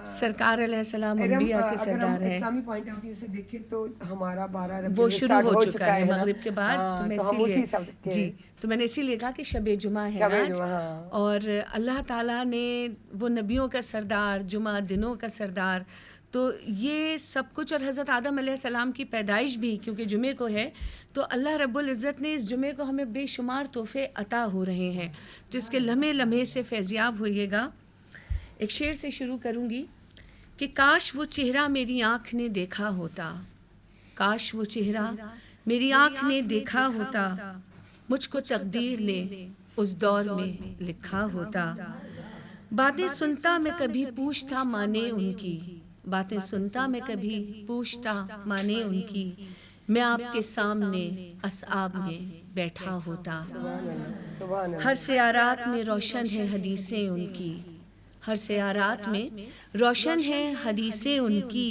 सरकार अलैहिस्सलाम अंबिया के सरदार है। इस्लामी पॉइंट ऑफ व्यू से देखें तो हमारा 12 वो शुरू हो चुका है ना। मगरिब के बाद। हाँ, तो मैं तो हम उसी इसीलिए हिसाब से जी, तो मैंने इसीलिए कहा कि शब जुमा है शब आज। जुमा, हाँ। और अल्लाह ताला ने वो नबियों का सरदार, जुमा दिनों का सरदार, तो ये सब कुछ। और हज़रत आदम अलैहिस्सलाम की पैदाइश भी क्योंकि जुमे को है, तो अल्लाह रब्बुल इज़्ज़त ने इस जुमे को हमें बेशुमार तोहफ़े अता हो रहे हैं, तो इसके लम्हे लम्हे से फैज़याब होइएगा। एक शेर से शुरू करूँगी कि काश वो चेहरा मेरी आँख ने देखा होता, काश वो चेहरा मेरी आँख ने देखा होता, मुझको तकदीर ने उस दौर में लिखा होता। बातें सुनता मैं कभी पूछता माने उनकी, बातें सुनता मैं कभी पूछता माने उनकी, मैं आपके सामने असआब में बैठा होता। हर सियारात में रोशन है हदीसें उनकी, हर सियारात में रोशन है हदीसें उनकी,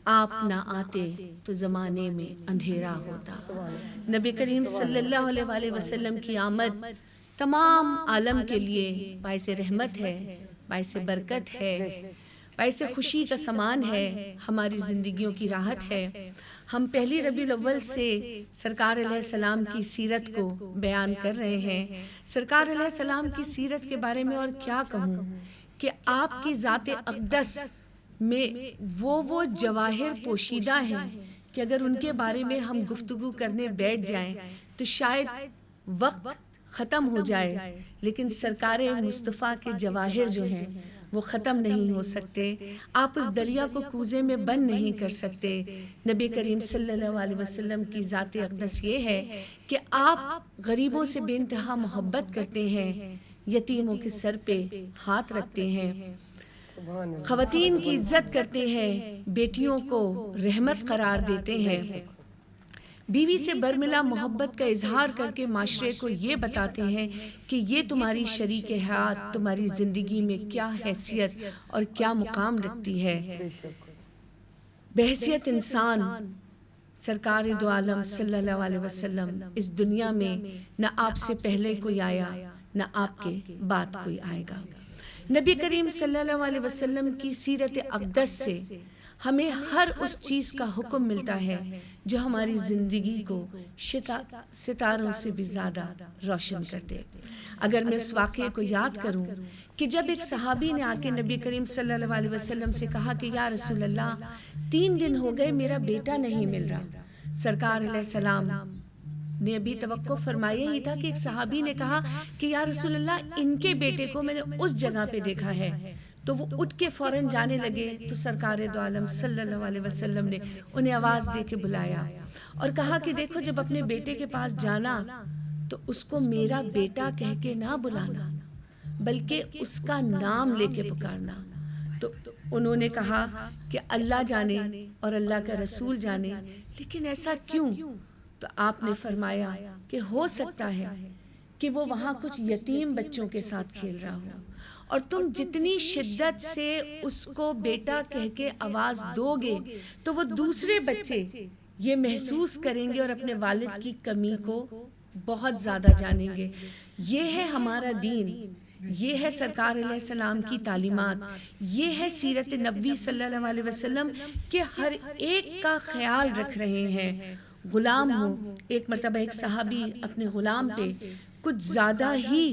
आप ना आते तो ज़माने में अंधेरा होता। नबी करीम सल्लल्लाहु अलैहि वसल्लम की आमद तमाम आलम के लिए बाइस रहमत है, बाइस बरकत है, बाइस खुशी का समान है, हमारी ज़िंदगियों की राहत है। हम पहली रबीउल अव्वल से सरकार अलैहिस्सलाम की सीरत को बयान कर रहे हैं। सरकार अलैहिस्सलाम की सीरत के बारे में और क्या कहूँ कि आपकी ज़ात अक़दस में वो जवाहिर पोशीदा हैं कि अगर उनके बारे में हम गुफ्तगू करने बैठ जाएं तो शायद वक्त ख़त्म हो जाए, लेकिन सरकार मुस्तफ़ा के जवाहिर जो हैं वो ख़त्म नहीं हो सकते। आप उस दरिया को कूज़े में बंद नहीं कर सकते। नबी करीम सल्लल्लाहु अलैहि वसल्लम की ज़ात अक़दस ये है कि आप गरीबों से बेइंतहा मोहब्बत करते हैं, यतीमों के सर पे हाथ रखते हैं, ख़वातीन की इज़्ज़त करते हैं, बेटियों को रहमत करार देते हैं, बीवी से बरमिला मोहब्बत का इजहार करके माशरे को ये बताते हैं कि ये तुम्हारी शरीक हयात तुम्हारी ज़िंदगी में क्या हैसियत और क्या मुकाम रखती है। बहैसियत इंसान सरकार दो आलम सल्लल्लाहु अलैहि वसल्लम इस दुनिया में न आपसे पहले कोई आया न आपके बाद कोई आएगा। नबी करीम सल्लल्लाहु अलैहि वसल्लम की सीरत अक़दस से हमें हर उस चीज़ का हुक्म मिलता है जो हमारी ज़िंदगी को सितारों से भी ज़्यादा रोशन कर दे। अगर मैं उस वाक़े को याद करूं कि जब एक सहाबी ने आके नबी करीम सल्लल्लाहु अलैहि वसल्लम से कहा कि या रसूल अल्लाह, 3 दिन हो गए मेरा बेटा नहीं मिल रहा। सरकार अलैहिस्सलाम ने अभी तवक्को फरमाया ही था कि एक सहाबी ने कहा कि या रसूल अल्लाह, इनके बेटे को मैंने उस जगह पे देखा है। तो वो उठ के फ़ौरन जाने लगे, तो सरकार दो आलम सल्लल्लाहु अलैहि वसल्लम ने उन्हें आवाज़ दे के बुलाया और कहा कि देखो, जब अपने बेटे के पास जाना तो उसको मेरा बेटा कह के ना बुलाना, बल्कि उसका नाम लेके पुकारना। तो उन्होंने कहा कि अल्लाह जाने और अल्लाह का रसूल जाने, लेकिन ऐसा क्यों? तो आपने फरमाया कि हो सकता है कि वो वहाँ कुछ यतीम बच्चों के साथ खेल रहा हो, और तुम जितनी शिद्दत से उसको बेटा कह के आवाज़ दोगे तो वो दूसरे बच्चे ये महसूस करेंगे और अपने वालिद की कमी को बहुत ज़्यादा जानेंगे। ये है हमारा दीन, ये है सरकार अलैहिस्सलाम की तालीमात, ये है सीरत नबी सल्लल्लाहु अलैहि वसल्लम के हर एक का ख्याल रख रहे हैं। गुलाम हो, एक मरतबा एक सहाबी अपने गुलाम पे कुछ ज़्यादा ही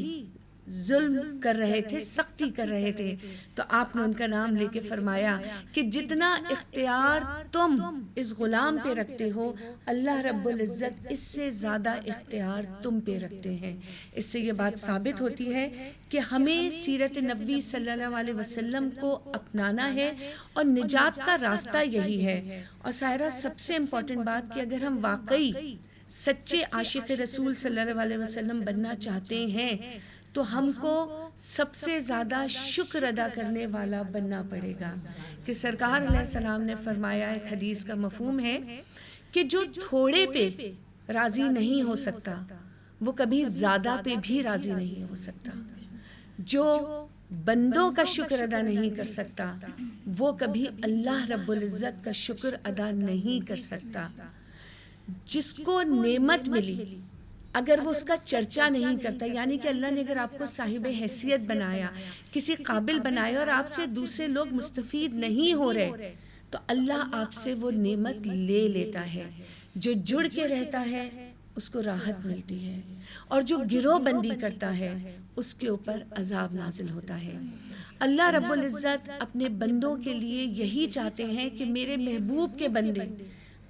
जुल्म कर रहे थे, सख्ती कर रहे थे, तो आपने उनका नाम लेके फरमाया कि जितना इख्तियार तुम इस गुलाम पे रखते हो, अल्लाह रब्बुल इज़्ज़त इससे ज़्यादा इख्तियार तुम पे रखते हैं। इससे ये बात साबित होती है कि हमें सीरत नबी सल्लल्लाहु अलैहि वसल्लम को अपनाना है और निजात का रास्ता यही है। और सायरा, सबसे इम्पोर्टेंट बात कि अगर हम वाकई सच्चे आशिक रसूल सल्लल्लाहु अलैहि वसल्लम बनना चाहते हैं तो हमको सबसे ज़्यादा शुक्र अदा करने वाला बनना पड़ेगा। कि सरकार अलैहिस्सलाम ने फरमाया, एक हदीस का मफहूम है कि जो थोड़े पे राज़ी नहीं हो सकता वो कभी ज़्यादा पे भी राज़ी नहीं हो सकता। जो बंदों का शुक्र अदा नहीं कर सकता वो कभी अल्लाह रब्बुल इज़्ज़त का शुक्र अदा नहीं कर सकता। जिसको नेमत मिली अगर वो उसका चर्चा नहीं करता, यानी कि अल्लाह ने अगर आपको साहिब हैसियत बनाया, किसी काबिल बनाया और आपसे दूसरे लोग मुस्तफ़ीद नहीं हो रहे, तो अल्लाह आपसे वो नेमत ले लेता है। जो जुड़ के रहता है उसको राहत मिलती है, और जो गिरोहबंदी करता है उसके ऊपर अजाब नाजिल होता है। अल्लाह रब्बुल इज़्ज़त अपने बंदों के लिए यही चाहते हैं कि मेरे महबूब के बंदे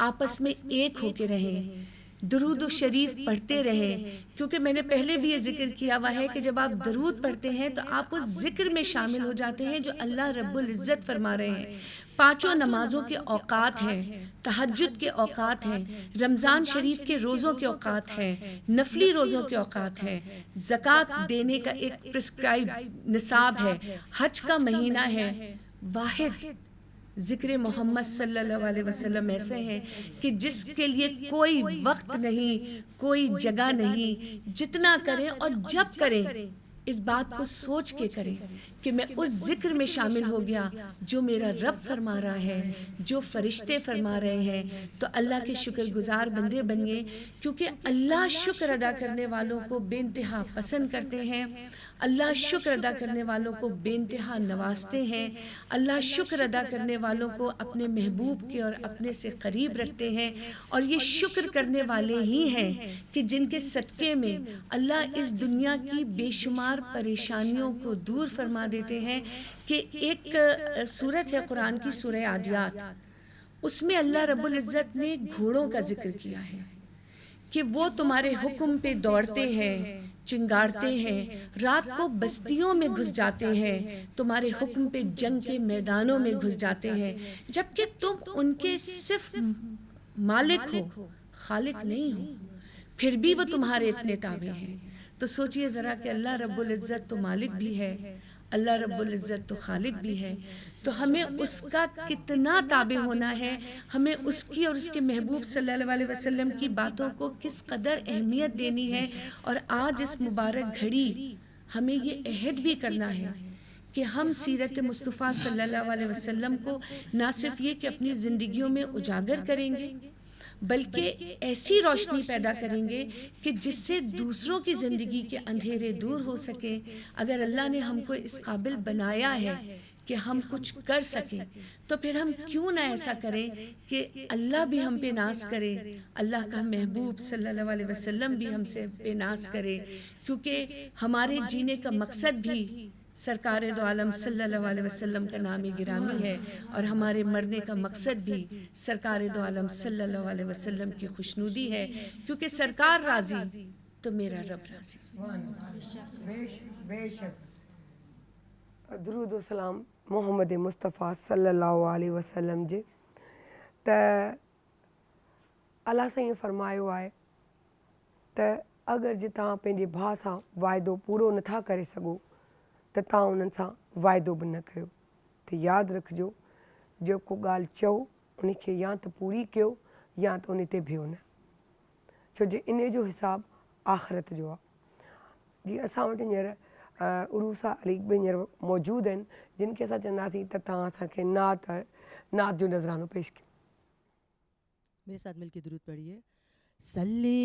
आपस में एक होके रहें, दरूद व शरीफ पढ़ते रहें। क्योंकि मैंने पहले भी ये जिक्र किया हुआ है कि जब आप दरूद पढ़ते हैं तो आप उस जिक्र में शामिल हो जाते हैं जो अल्लाह रब्बुल इज़्ज़त फरमा रहे हैं। पाँचों नमाजों के औकात हैं, तहज्जुद के औकात हैं, रमज़ान शरीफ के रोज़ों के औकात हैं, नफली रोज़ों के औकात हैं, ज़कात देने का एक प्रिस्क्राइब निसाब है, हज का महीना है। वाहिद ज़िक्र मोहम्मद सल्लल्लाहु अलैहि वसल्लम ऐसे हैं कि जिसके लिए कोई वक्त नहीं, कोई जगह नहीं, जितना करें और जब करें इस बात को सोच के करें कि मैं उस जिक्र में शामिल हो गया जो मेरा रब फरमा रहा है, जो फरिश्ते फरमा रहे हैं। तो अल्लाह के शुक्रगुजार बंदे बनिए, क्योंकि अल्लाह शुक्र अदा करने वालों को बेइंतहा पसंद करते हैं। अल्लाह शुक्र अदा करने वालों को बेइंतहा नवाजते हैं। अल्लाह शुक्र अदा करने वालों को अपने महबूब के और अपने से करीब रखते हैं। और ये शुक्र करने वाले ही हैं कि जिनके सदक़े में अल्लाह इस दुनिया की बेशुमार परेशानियों को दूर फरमा देते हैं। कि एक सूरत है कुरान की, सूरह आदियात, उसमें अल्लाह रब्बुल इज़्ज़त ने घोड़ों का जिक्र किया है कि वो तुम्हारे हुक्म पे दौड़ते हैं, चिंगारते हैं, रात को बस्तियों में घुस जाते हैं, तुम्हारे हुक्म पे जंग के मैदानों में घुस जाते हैं, जबकि तुम उनके सिर्फ मालिक हो, खालिक नहीं हो, फिर भी वो तुम्हारे इतने ताबे हैं। तो सोचिए ज़रा कि अल्लाह रब्बुल इज़्ज़त तो मालिक भी है, अल्लाह रब्बुल इज़्ज़त तो खालिक भी है, तो हमें उसका कितना ताबे होना है, हमें उसकी और उसके महबूब सल्लल्लाहु अलैहि वसल्लम की बातों को किस कदर अहमियत देनी है। और आज इस मुबारक घड़ी हमें ये अहद भी करना है कि हम सीरत मुस्तफ़ा सल्लल्लाहु अलैहि वसल्लम को ना सिर्फ ये कि अपनी ज़िंदगियों में उजागर करेंगे, बल्कि ऐसी रोशनी पैदा करेंगे कि जिससे दूसरों की ज़िंदगी के अंधेरे दूर हो सके। अगर अल्लाह ने हमको इस काबिल बनाया है कि हम कुछ कर सकें, तो फिर हम क्यों ना ऐसा करें कि अल्लाह भी हम पे नाज करे, अल्लाह का महबूब सल्लल्लाहु अलैहि वसल्लम भी हमसे पे नाज करे। क्योंकि हमारे जीने का मकसद भी सरकार दो आलम सल्लल्लाहु अलैहि वसल्लम का नाम गिरामी है, और हमारे मरने का मकसद भी सरकार दो आलम सल्लल्लाहु अलैहि वसल्लम की खुशनुदी है। क्योंकि सरकार राज़ी तो मेरा रब राज़ी। बेशक दरूद व सलाम मोहम्मद मुस्तफ़ा सल्लल्लाहु अलैहि वसल्लम जे। त अल्लाह साईं फरमायो आहे त अगरि जे तव्हां पंहिंजे भाउ सां वाइदो पूरो नथा करे सघो त तव्हां उन्हनि सां वाइदो बि न कयो। त यादि रखिजो, जेको ॻाल्हि चओ उनखे या त पूरी कयो या त उन ते बीहो न, छो जो इन जो हिसाबु आख़िरत जो आहे। जीअं असां वटि हींअर उरूसा अली बि हींअर मौजूदु आहिनि, जिन खे असां चवंदासीं त तव्हां असांखे नात जो नज़रानो पेश कयो। मेरे साथ मिलके दुरूद पढ़िए। सल्ली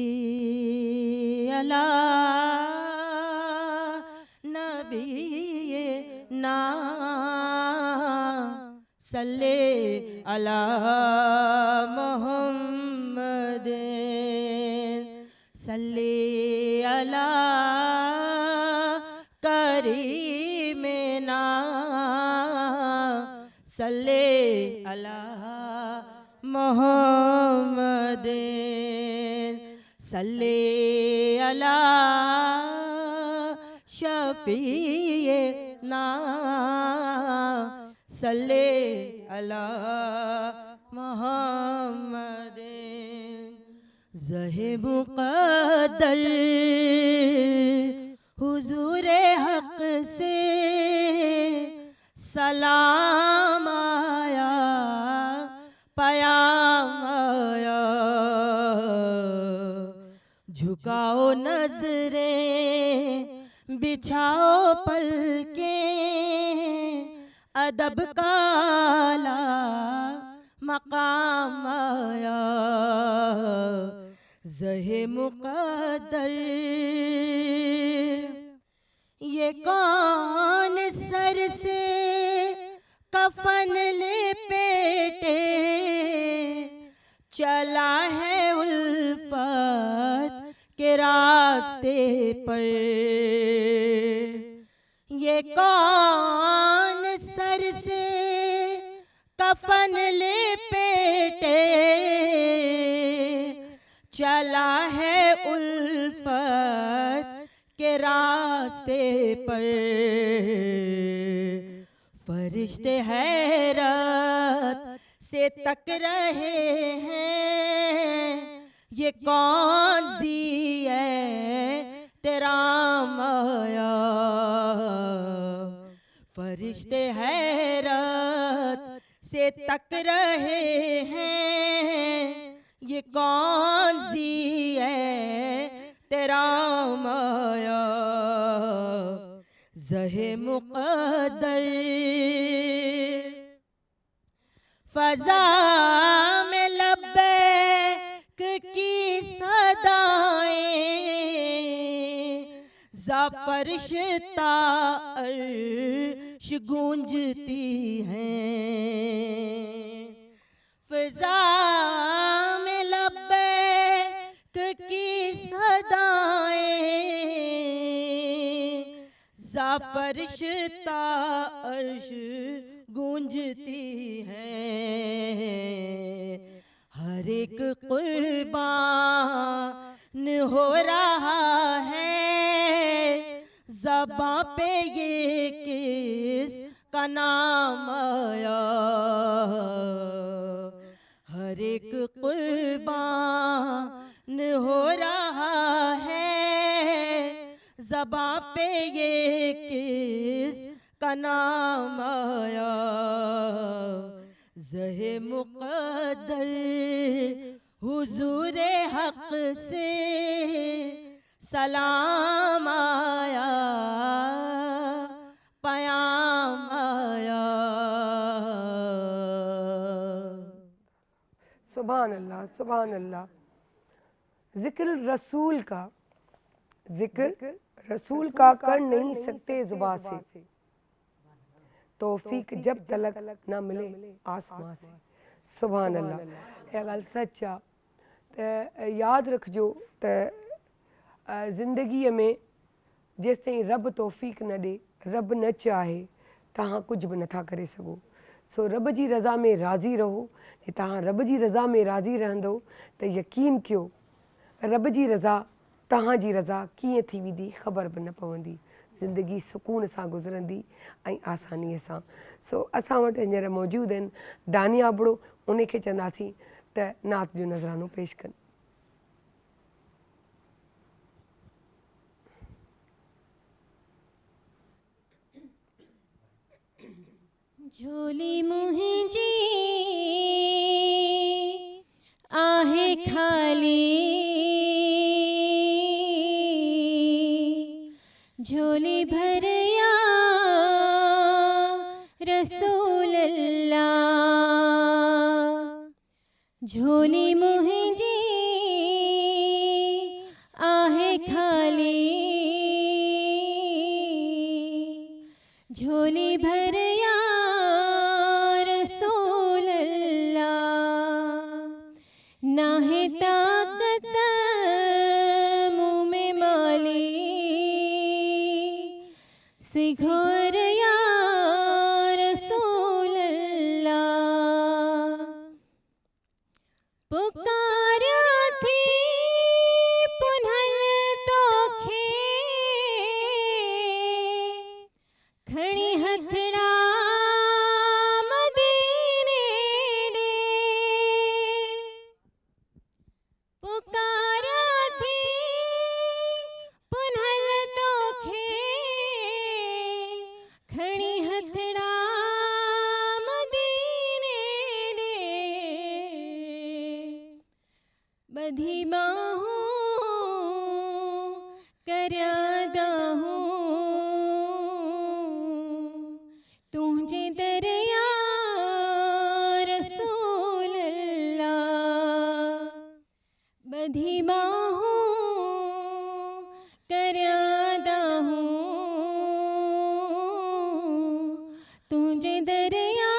अला नबी ना सल्ले अला मोहम्मद सल्ले अला करीमेना सल्ले अला मोहम्मद सल्ले अला शफीए ना सल्ले अला मोहम्मद ज़हे मुक़द्दर हुज़ूरे हक़ से सलाम आया, पयाम आया। झुकाओ नजरें, बिछाओ पलकें, अदब का आला मकाम आया। ज़हे मुक़द्दर ये कौन सर से कफन लपेटे, चला है उल्फत के रास्ते पर। ये कौन सर से कफन लपेटे, चला है उल्फत के रास्ते पर। फरिश्ते हैरत से तक रहे हैं, ये कौन सी है तेरा माया। फरिश्ते हैरत से तक रहे हैं, ये कौन सी है तेरा माया। ज़हे मुक़द्दर फ़ज़ा में लब्बैक की सदाएं, ज़फ़रिश्ता अर्श गूंजती हैं। फ़ज़ा में लब्बैक की सदाएं, ज़फ़रिश्ता अर्श गूंजती हैं। हर एक कुर्बान हो रहा है, ज़बां पे ये किस का नाम आया। हर एक कुर्बान हो रहा है, ज़बां पे ये किस का नाम आया। ज़हे मुक़द्दर हुज़ूरे हक़ से सलाम आया, पयाम आया। सुभान अल्लाह, सुभान अल्लाह। ज़िक्र रसूल का कर नहीं सकते ज़ुबां से, तौफीक जब तलक ना मिले आसमां से। सुभान अल्लाह। इहा ॻाल्हि सच आहे त यादि रखिजो त ज़िंदगीअ में जेसि ताईं रब तौफीक न ॾे, रब न चाहे, तव्हां कुझु बि नथा करे सघो। सो रब जी रज़ा में राज़ी रहो। जे तव्हां रब जी रज़ा में राज़ी रहंदो त यकीन कयो रब जी रज़ा तव्हांजी रज़ा कीअं थी वेंदी ख़बर बि न पवंदी। ज़िंदगी सुकून सां गुज़रंदी ऐं आसानीअ सां। सो असां वटि हींअर मौजूदु आहिनि दानिया अबड़ो, उन खे चवंदासीं त नात जो नज़रानो पेश कनि। झोली मुंहिंजी आहे खाली, झोली भरिया रसूल अल्लाह। झोली मुंहिंजी आहे खाली, झोली भरिया रसूल अल्लाह। नाहे ताकत मुँह में माली, सिघोर या रसूल अल्लाह। पुकारिया थी पुनल तोखे, खणी हथड़ा मदीने ॾे। पुकार फरियादा हूँ तुझे दरिया रसूल अल्लाह बधी बाहों करयादा हूँ तुझे दरिया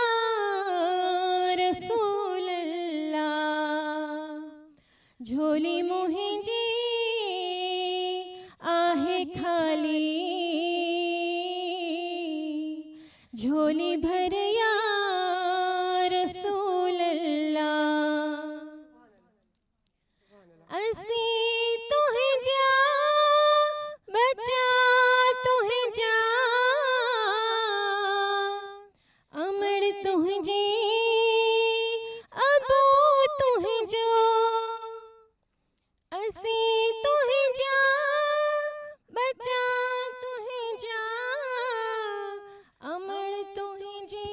रसूल अल्लाह झोली मुहिंजी आहे खाली झोली भरिया रसूल अल्लाह असी तुहे जा बचा तुहे जा अमर तुहे जी अबू तुहे जो असी तुहे जा बचा तुहे जा अमर तुहे जी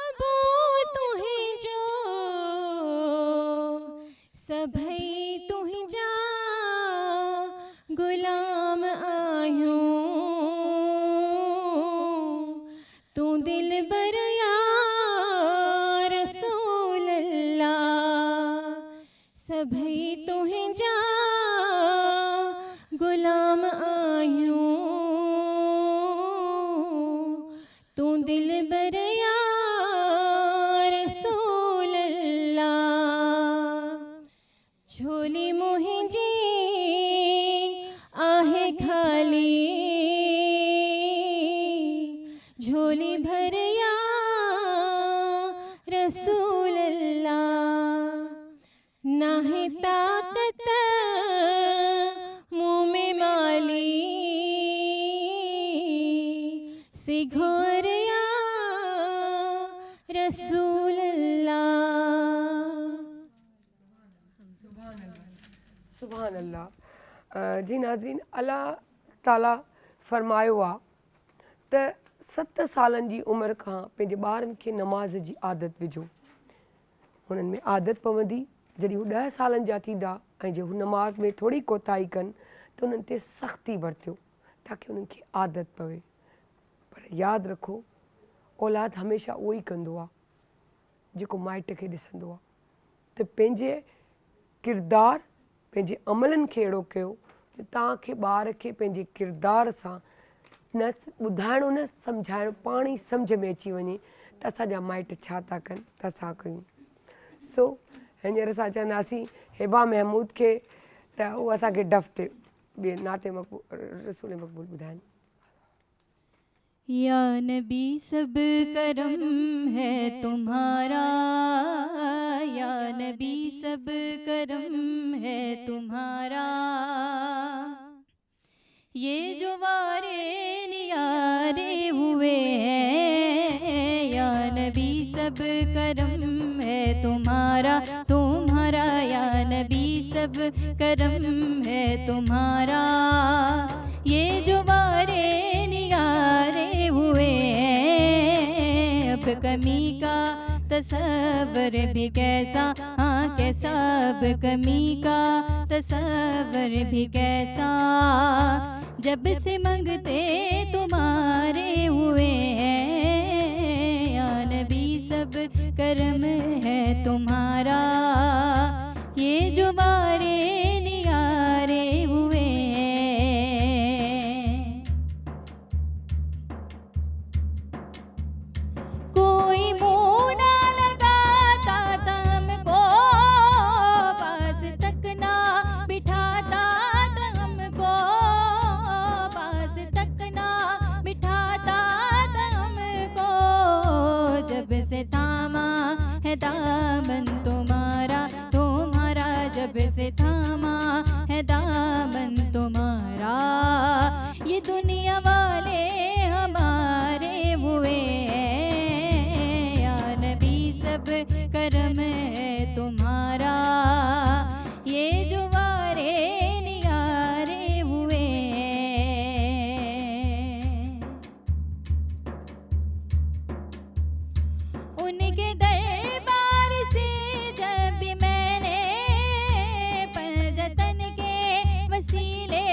अबू तुहे जो सभई तुहे जा गुलाम आयूं तू दिल बरया रसूल अल्लाह सभई तुहे जा गुलाम आयूं तू दिल बरया रसूल अल्लाह झोली मुहिंजी आहे खाली झोली भरिया रसूल अल्लाह नाहे ताकत मुँह में माली सिघोरिया रसूल अल्लाह सुभान अल्लाह। जी नाज़रीन, अल्लाह ताला फरमायो आहे त 7 सालनि जी उमिरि खां पंहिंजे ॿारनि खे नमाज़ जी आदत विझो। हुननि में आदत पवंदी जॾहिं हू 10 सालनि जा थींदा ऐं जे हू नमाज़ में थोरी कोताही कनि त उन्हनि ते सख़्ती वरतियो ताकी उन्हनि खे आदत पवे। पर यादि रखो, औलाद हमेशह उहो ई कंदो आहे जेको माइट खे ॾिसंदो आहे। त पंहिंजे किरदार पंहिंजे अमलनि खे अहिड़ो कयो त तव्हांखे ॿार खे पंहिंजे किरदार सां न ॿुधाइणो न सम्झाइणो, पाण ई सम्झ में अची वञे त असांजा माइट छा था कनि त असां कयूं। सो हींअर असां चवंदासीं हिबा महमूद खे त उहो असांखे डफ ते ॿिए नाते मक़बूल रसूल मक़बूल ॿुधाइनि। या नबी सब करम है तुम्हारा या नबी सब करम है तुम्हारा ये जो वारे नियारे हुए हैं या नबी सब करम है तुम्हारा तुम्हारा या नबी सब करम है तुम्हारा ये जो वारे नियारे हुए हैं अब कमी का तसव्वुर भी कैसा, हाँ कैसा अब कमी का तसव्वुर भी कैसा जब से मंगते तुम्हारे हुए हैं या नबी सब करम है तुम्हारा ये जो वारे नियारे हुए हैं। कोई मुँह ना लगाता था हमको पास तक ना बिठाता था हमको पास तक ना बिठाता था हमको जब से थामा है दामन तुम्हारा तुम्हारा जब से थामा है दामन तुम्हारा ये दुनिया वाले हमारे हुए हैं या नबी सब करम है तुम्हारा ये जो वारे नियारे हुए हैं। उनके दरबार से जब भी मैंने पंजतन के वसीले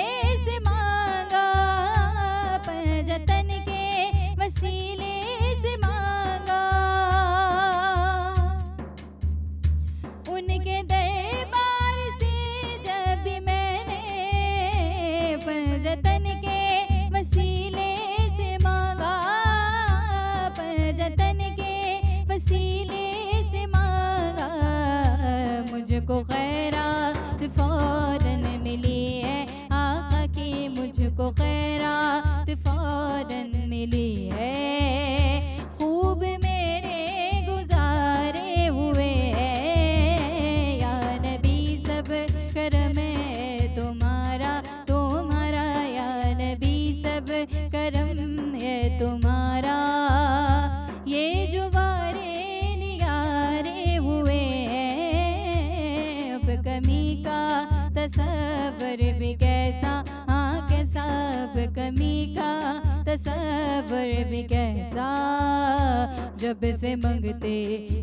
मुझको खैरात फ़ौरन मिली है, आका की मुझको खैरात फ़ौरन मिली है। खूब मेरे गुजारे हुए हैं या नबी, सब करम है तुम्हारा तुम्हारा, या नबी सब करम है तुम्हारा। ये जो वारे निगारे हुए हैं, अब कमी का तसव्वुर भी कैसा, हाँ कैसा, अब कमी का तसव्वुर भी कैसा, जब से मंगते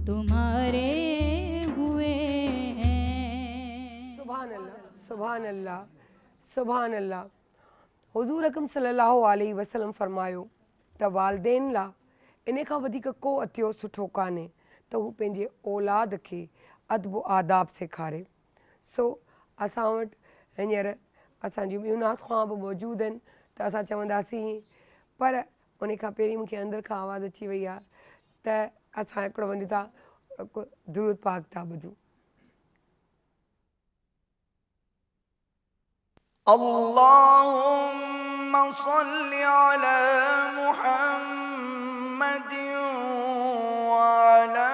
तुम्हारे हुए हैं। सुभान अल्लाह, सुभान अल्लाह, सुभान अल्लाह। हुज़ूर अकरम सल्लल्लाहु अलैहि वसल्लम फरमायो त वालदेन ला इन खां वधीक को अतियो सुठो कान्हे त हू पंहिंजे औलाद खे अदब आदाब सेखारे। सो असां वटि हींअर असांजी ॿियूं नाख़्वां बि मौजूदु आहिनि त असां चवंदासीं, पर उन खां पहिरीं मूंखे अंदरि खां आवाज़ अची वई आहे त असां हिकिड़ो वञूं था दुरूद पाक था ॿुधूं। अल्लाहुम्मा सल्लि अला मुहम्मद व अला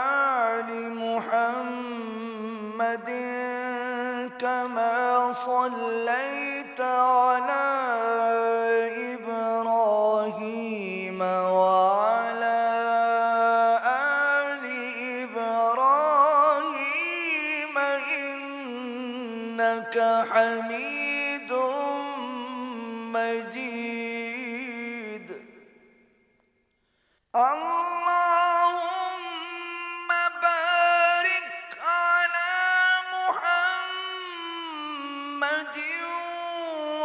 आलि मुहम्मद कमा सल्लैत अला इब्राहीम व अला आलि इब्राहीम इन्नका हमीदुम मजीद। अल्लाहुम्मा बारिक अला मुहम्मद व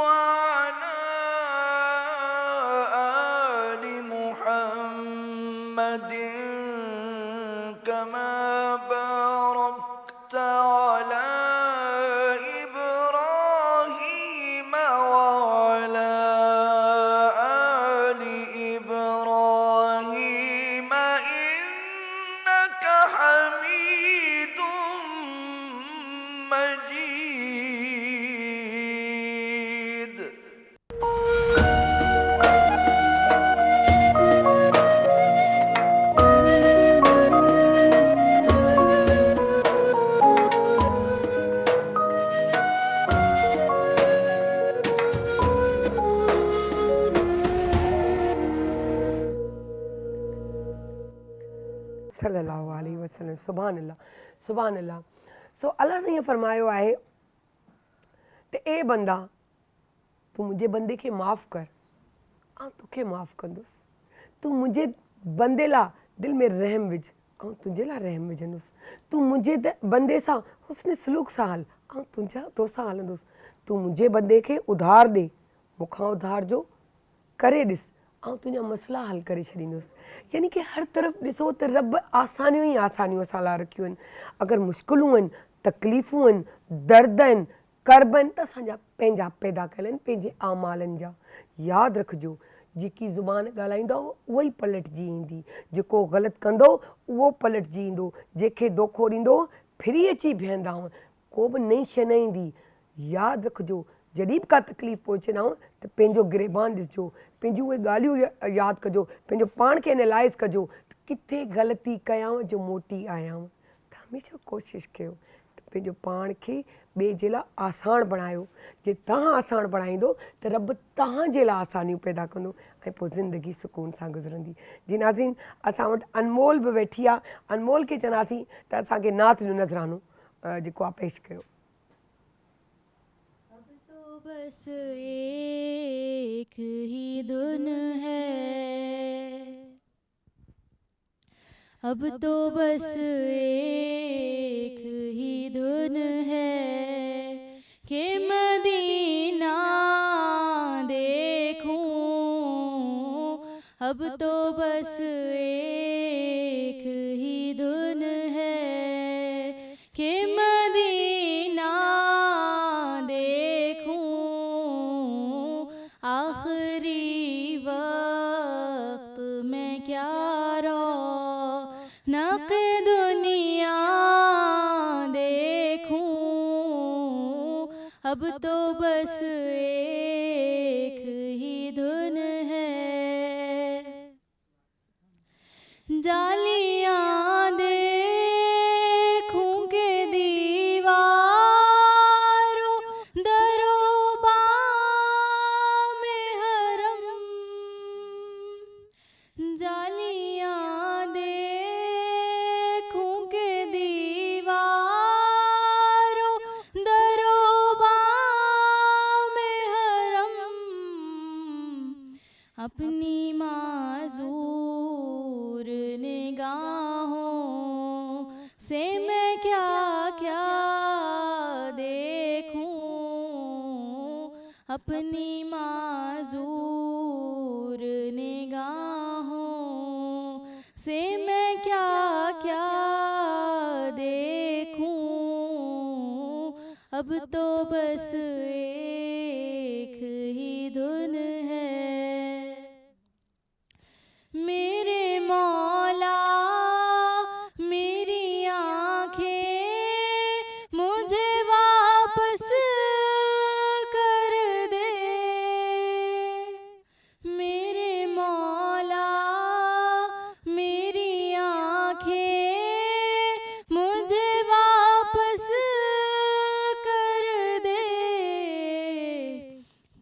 अला आलि मुहम्मद कमा बारकत अला इब्राहीम व अला आलि इब्राहीम इन्नका हमीदुम मजीद। सल्लल्लाहु अलैहि वसल्लम। सुभान अल्लाह, सुभान अल्लाह। सो अल्लाह से ईअं फरमायो आहे त ए बंदा, तूं मुंहिंजे बंदे खे माफ़ु कर, आउं तोखे माफ़ु कंदुसि। तूं मुंहिंजे बंदे लाइ दिलि में रहम विझ, आउं तुंहिंजे लाइ रहम विझंदुसि। तूं मुंहिंजे बंदे सां हुस्न सलूक सां हल, आउं तोसां हलंदुसि। तूं मुंहिंजे बंदे खे उधार ॾे, मूंखां उधार जो करे ॾिस, आउं तुंहिंजा मसइला हल करे छॾींदुसि। यानी कि हर तरफ़ ॾिसो त रब आसानियूं ई आसानियूं असां लाइ रखियूं आहिनि। अगरि मुश्किलूं आहिनि, तकलीफ़ूं आहिनि, दर्द आहिनि, कर्ब आहिनि, त असांजा पंहिंजा पैदा कयल आहिनि, पंहिंजे आमालनि जा। यादि रखिजो, जेकी ज़ुबान ॻाल्हाईंदो उहो ई पलटजी ईंदी, जेको ग़लति कंदो उहो पलटजी ईंदो, जंहिंखे धोखो ॾींदो फिरी अची बीहंदा, को बि नई शइ न ईंदी। यादि रखिजो, जॾहिं बि का तकलीफ़ पहुचंदा त पंहिंजो गिरेबान ॾिसिजो, पंहिंजूं उहे ॻाल्हियूं यादि कजो, पंहिंजो पाण खे एनालाइज़ कजो, किथे ग़लती कयांव जो मोटी आयांव। त हमेशह कोशिशि कयो त पंहिंजो पाण खे ॿिए जे लाइ आसान बणायो। जे तव्हां आसान बणाईंदो त रब तव्हांजे लाइ आसानियूं पैदा कंदो ऐं पोइ ज़िंदगी सुकून सां गुज़रंदी। जी नाज़रीन, असां वटि अनमोल बि वेठी आहे। अनमोल खे चवंदासीं त असांखे नात जो नज़रानो जेको आहे पेश कयो। बस एक ही धुन है, अब तो बस एक ही धुन है, कि मदीना देखूं, अब तो बस एक ही धुन है, कि मदीना आखिरी वक्त में क्या रौनक दुनिया अब तो बस एक ही धुन है। जालियां देखूं के दीवारों दरोबा में हरम। जालियां देखूं के दीवारों दरोबा में हरम। अपनी माज़ूर निगाहों से मैं क्या क्या देखूं। अपनी माज़ूर निगाहों से मैं क्या क्या देखूं। अब तो बस एक ही धुन है। मेरे मौला मेरी आँखें मुझे वापस कर दे। मेरे मौला मेरी आँखें मुझे वापस कर दे।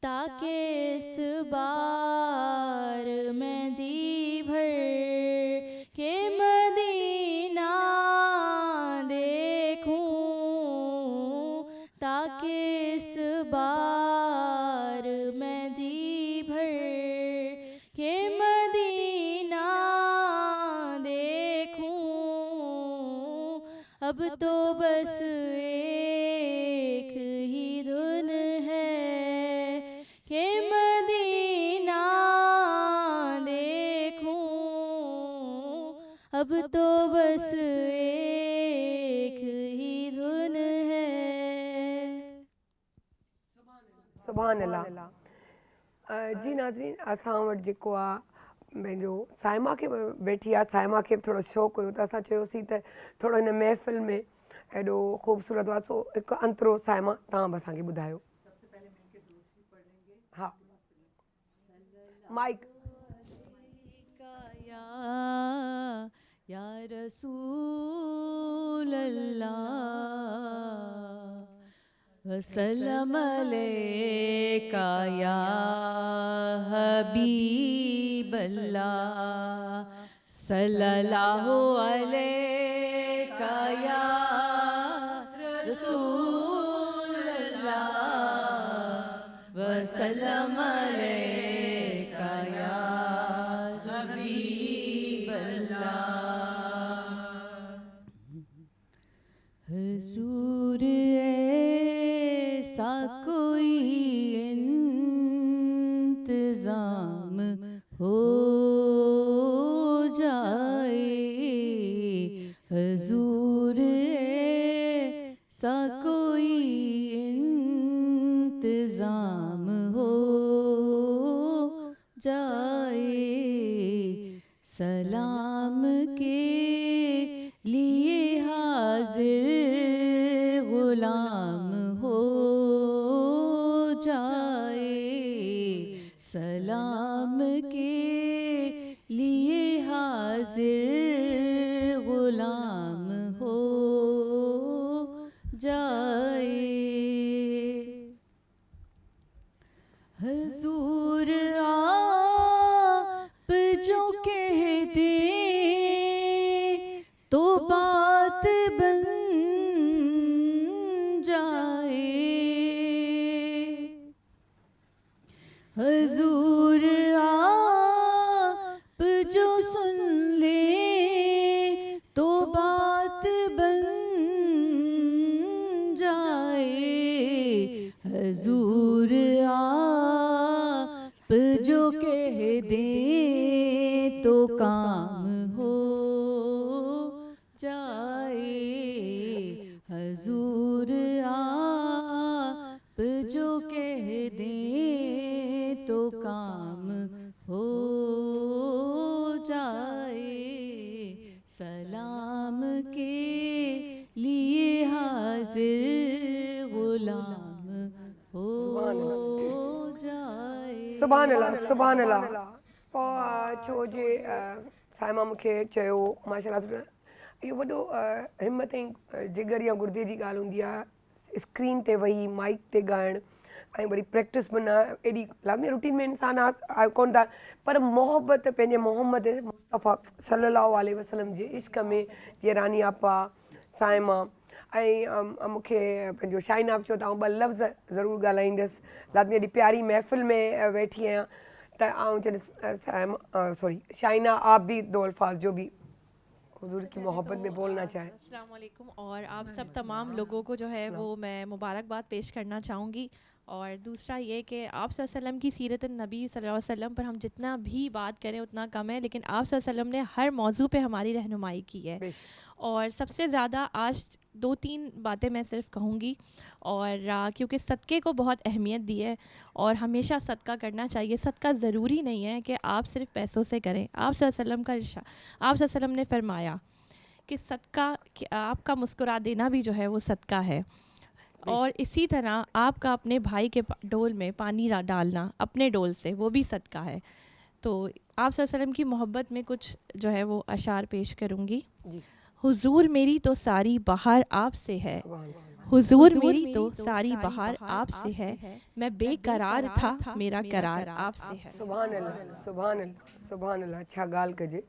ताकि इस बार मैं जी भर के मदीना देखूं। ताकि इस बार मैं जी भर के मदीना देखूं। अब तो बस एक ही धुन है के मदीना देखूं। अब तो बस एक ही धुन है। सुभान अल्लाह। जी नाज़रीन, असां वटि जेको आहे पंहिंजो साइमा खे वेठी आहे। साइमा खे बि थोरो शौक़ु हुयो त असां चयोसीं त थोरो हिन महफ़िल में एॾो ख़ूबसूरत आहे सो हिकु अंतरो साइमा तव्हां बि असांखे ॿुधायो। हाँ माइक। या रसूल अल्लाह सल्लम अलैका या हबीब अल्लाह सल्लल्लाहु अलैका या रसूल अल्लाह वसल्लम अलैका या हबीब अल्लाह। हुजूर ऐसा कोई इंतजाम हो जाए। हुजूर ऐसा कोई इंतजाम हो जाए। सलाम के लिए हाजिर गुलाम हो जाए। सलाम के लिए हाजिर गुलाम हो जाए। हुजूर आप जो कह दे तो बात बन जाए। हुजूर आप जो सुन ले तो बात बन जाए। हुजूर आप जो कह दे तो काम हो जाए। हुजूर आप जो कह दे तो काम हो जाए। सलाम के लिए हाजिर गुलाम सुभान अल्लाह सुभान अल्लाह। पोइ छो जे साइमा मूंखे चयो माशाल्लाह सुठो, इहो वॾो हिमत ऐं जिगर या गुर्दे जी ॻाल्हि हूंदी आहे, स्क्रीन ते वेही माइक ते ॻाइणु ऐं वरी प्रैक्टिस बि न एॾी लाज़मी रूटीन में इंसानु आहे कोन था, पर मोहबत पंहिंजे मोहम्मद मुस्तफ़ा सल्लल्लाहु अलैहि वसल्लम जे इश्क में जीअं रानी आपा साइमा ऐं मूंखे पंहिंजो शाइन आप चयो त ॿ लफ़्ज़ ज़रूरु ॻाल्हाईंदसि। लाज़मी एॾी प्यारी महफ़िल में वेठी आहियां त जॾहिं सॉरी शाइना आप भी दो अल्फाज जो भी हुजूर की मोहब्बत में बोलना चाहें। अस्सलाम वालेकुम। और आप सब तमाम लोगों को जो है वो मैं मुबारकबाद पेश करना चाहूँगी। और दूसरा ये कि आप सल्लल्लाहु अलैहि वसल्लम की सीरत नबी सल्लल्लाहु अलैहि वसल्लम पर हम जितना भी बात करें उतना कम है, लेकिन आप सल्लल्लाहु अलैहि वसल्लम ने हर मौजू पे हमारी रहनुमाई की है। और सबसे ज़्यादा आज 2-3 बातें मैं सिर्फ कहूँगी, और क्योंकि सदक़े को बहुत अहमियत दी है और हमेशा सदका करना चाहिए। सदका ज़रूरी नहीं है कि आप सिर्फ पैसों से करें। आप सल्लल्लाहु अलैहि वसल्लम का इरशाद, आप सल्लल्लाहु अलैहि वसल्लम ने फरमाया कि सदका, कि आपका मुस्कुरा देना भी जो है वो सदका है। और इसी तरह आपका अपने भाई के डोल में पानी डालना अपने डोल से, वो भी सदका है। तो आप सल्लल्लाहु अलैहि वसल्लम की मोहब्बत में कुछ जो है वो अशार पेश करूँगी। हुजूर मेरी तो सारी बहार आपसे है, हुजूर मेरी तो सारी बहार आपसे है, मैं बेकरार था मेरा करार आपसे है। सुभान अल्लाह सुभान अल्लाह सुभान अल्लाह। छा ॻाल्हि कजे,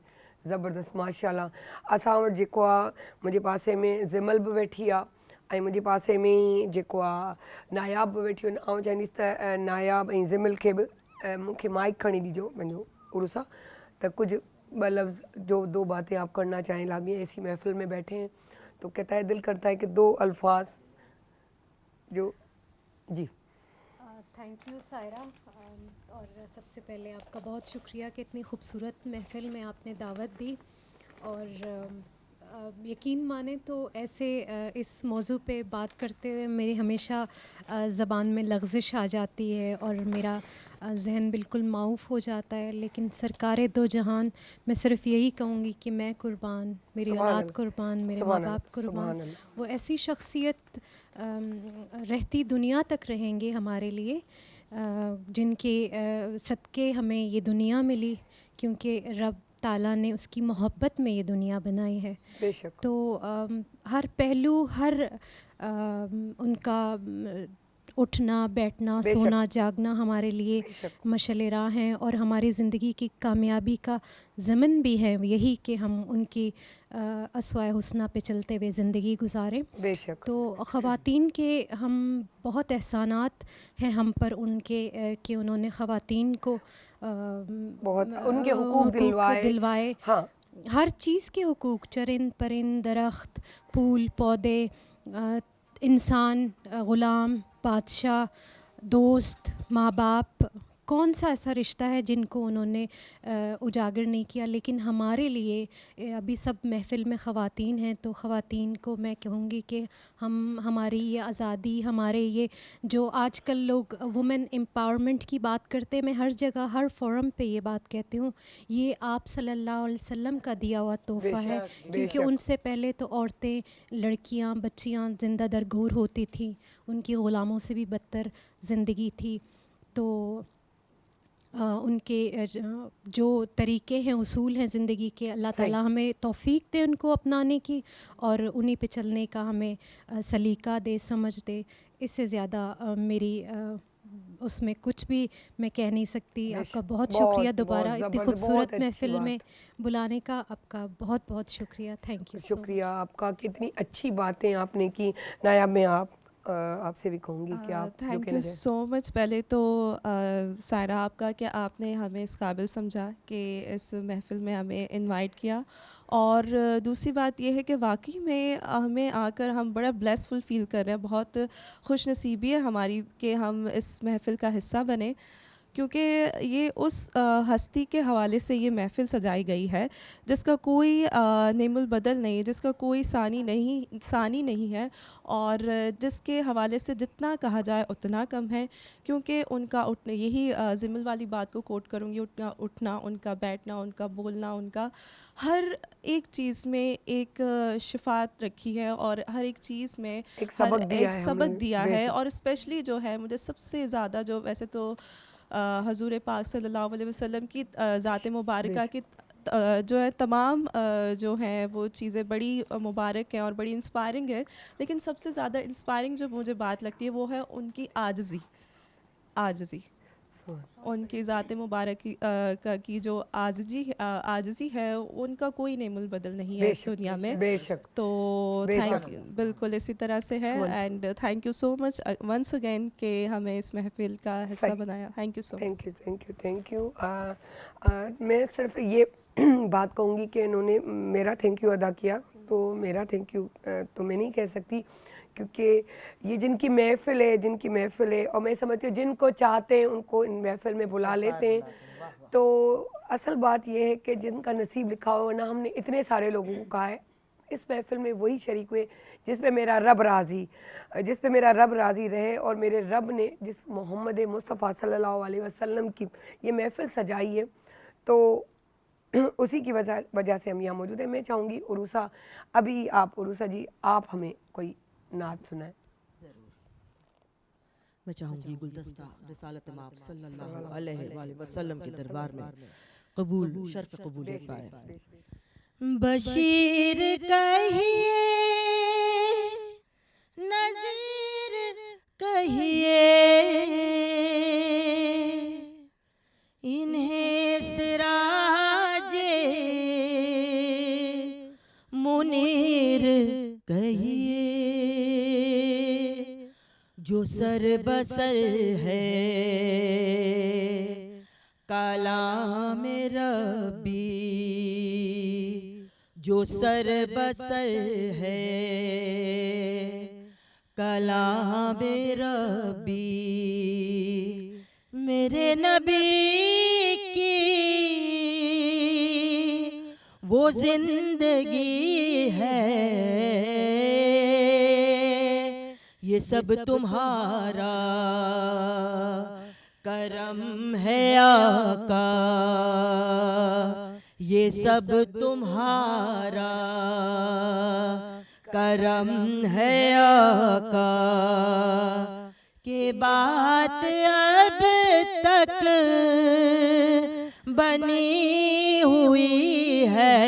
ज़बरदस्त माशाल्लाह। असां वटि जेको आहे मुंहिंजे पासे में ज़िमल बि वेठी आहे ऐं मुंहिंजे पासे में ई जेको आहे नायाब बि वेठी आहिनि। ऐं चाहींदसि त नायाब ऐं ज़िमल खे बि मूंखे माइक खणी ॾिजो पंहिंजो उर्स आहे त कुछ 2 लफ्ज़ जो 2 बातें आप करना चाहें। लाज़मी ऐसी महफिल में बैठे हैं तो कहता है, दिल करता है कि 2 अल्फाज जो जी। Thank you Saira. और सबसे पहले आपका बहुत शुक्रिया कि इतनी खूबसूरत महफिल में आपने दावत दी। और यकीन माने तो ऐसे इस मौजू पे बात करते हुए मेरी हमेशा ज़बान में लग़ज़िश आ जाती है और मेरा जहन बिल्कुल माऊफ़ हो जाता है। लेकिन सरकारे दो जहान, मैं सिर्फ़ यही कहूँगी कि मैं कुर्बान, मेरी औलाद कुर्बान, मेरे माँ बाप कुर्बान। वो ऐसी शख्सियत रहती दुनिया तक रहेंगे हमारे लिए जिनके सदक़े हमें ये दुनिया मिली, क्योंकि रब ताला ने उसकी मोहब्बत में ये दुनिया बनाई है। बेशक। तो हर पहलू, हर उनका उठना बैठना सोना जागना हमारे लिए मशअल राह हैं और हमारी ज़िंदगी की कामयाबी का ज़मन भी है यही कि हम उनकी अस्वाए हुस्ना पे चलते हुए ज़िंदगी गुजारें। बेशक। तो ख़वातीन के हम बहुत एहसानात हैं हम पर उनके कि उन्होंने ख़वातीन को बहुत उनके हुकूक दिलवाए। हाँ, हर चीज़ के हुकूक, चरिंद परिंद दरख्त फूल पौधे, इंसान ग़ुलाम बादशाह दोस्त माँ बाप, कौन सा ऐसा रिश्ता है जिनको उन्होंने उजागर नहीं किया। लेकिन हमारे लिए अभी सब महफ़िल में ख़वातीन हैं तो ख़वातीन को मैं कहूँगी कि हमारी ये आज़ादी, हमारे ये जो आजकल लोग वुमेन एम्पावरमेंट की बात करते हैं, मैं हर जगह हर फोरम पे ये बात कहती हूँ, ये आप सल्लल्लाहु अलैहि वसल्लम का दिया हुआ तोहफ़ा है। क्योंकि उनसे पहले तो औरतें, लड़कियाँ, बच्चियाँ ज़िंदा दरगोर होती थीं, उनकी ग़ुलामों से भी बदतर ज़िंदगी थी। तो उनके जो तरीक़े हैं, उसूल हैं ज़िंदगी के, अल्लाह ताला हमें तौफ़ीक दे उनको अपनाने की और उन्हीं पे चलने का हमें सलीका दे, समझ दे। इससे ज़्यादा मेरी उसमें कुछ भी मैं कह नहीं सकती। आपका बहुत शुक्रिया दोबारा इतनी खूबसूरत महफ़िल में बुलाने का, आपका बहुत बहुत शुक्रिया। Thank you. शुक्रिया आपका, कितनी अच्छी बातें आपने की। नायाब में आपसे भी कहूँगी कि आप थैंक यू सो मच। पहले तो सायरा आपका कि आपने हमें इस काबिल समझा कि इस महफ़िल में हमें इनवाइट किया। और दूसरी बात यह है कि वाकई में हमें आकर हम बड़ा ब्लेसफुल फ़ील कर रहे हैं। बहुत खुश नसीबी है हमारी कि हम इस महफ़िल का हिस्सा बने, क्योंकि ये उस हस्ती के हवाले से ये महफ़िल सजाई गई है जिसका कोई नेमुल बदल नहीं, जिसका कोई सानी नहीं है और जिसके हवाले से जितना कहा जाए उतना कम है। क्योंकि उनका उठना, यही ज़िमल वाली बात को कोट करूँगी, उठना, उनका बैठना, उनका बोलना, उनका हर एक चीज़ में एक शिफात रखी है और हर एक चीज़ में एक सबक दिया है। और स्पेशली जो है मुझे सबसे ज़्यादा जो, वैसे तो हजूर पाक सल्लल्लाहु अलैहि वसल्लम की ज़ात मुबारका की जो है तमाम जो हैं वो चीज़ें बड़ी मुबारक हैं और बड़ी इंस्पायरिंग है, लेकिन सबसे ज़्यादा इंस्पायरिंग जो मुझे बात लगती है वो है उनकी आजिज़ी उनकी ज़ात मुबारक की जो आजिज़ी है उनका कोई नेमुल बदल नहीं है इस दुनिया में। बेशक। तो बिल्कुल इसी तरह से है। And thank you so much once again कि हमें इस महफिल का हिस्सा बनाया। Thank you so much. Thank you. मैं सिर्फ ये बात कहूँगी कि इन्होंने मेरा थैंक यू अदा किया, तो मेरा थैंक यू तो मैं नहीं कह सकती, क्योंकि ये जिनकी महफ़िल है और मैं समझती हूँ जिनको चाहते हैं उनको इन महफ़िल में बुला लेते हैं। तो असल बात ये है कि जिनका नसीब लिखा हो, वरना हमने इतने सारे लोगों को कहा है इस महफ़िल में वही शरीक हुए जिस पे मेरा रब राज़ी रहे, और मेरे रब ने जिस मोहम्मद मुस्तफ़ा सल्लल्लाहु अलैहि वसल्लम की ये महफ़िल सजाई है, तो उसी की वजह से हम यहाँ मौजूद हैं। मैं चाहूँगी उरूसा, अभी आप उरूसा जी आप हमें कोई नात सुनाएं। मैं चाहूँगी गुलदस्ता रिसालत माफ सल्लल्लाहु अलैहि वसल्लम के दरबार में कबूल शर्फ कबूलियत पाए। बशीर कहिए, नज़ीर कहिए, इन्हें सिराजे मुनीर कहिए, जो सर बसर है कलाम रब्बी, जो सर बसर है कलाम रब्बी, मेरे नबी की वो जिंदगी है, ये सब तुम्हारा करम है आका, ये सब तुम्हारा करम है आका, के बात अब तक बनी हुई है,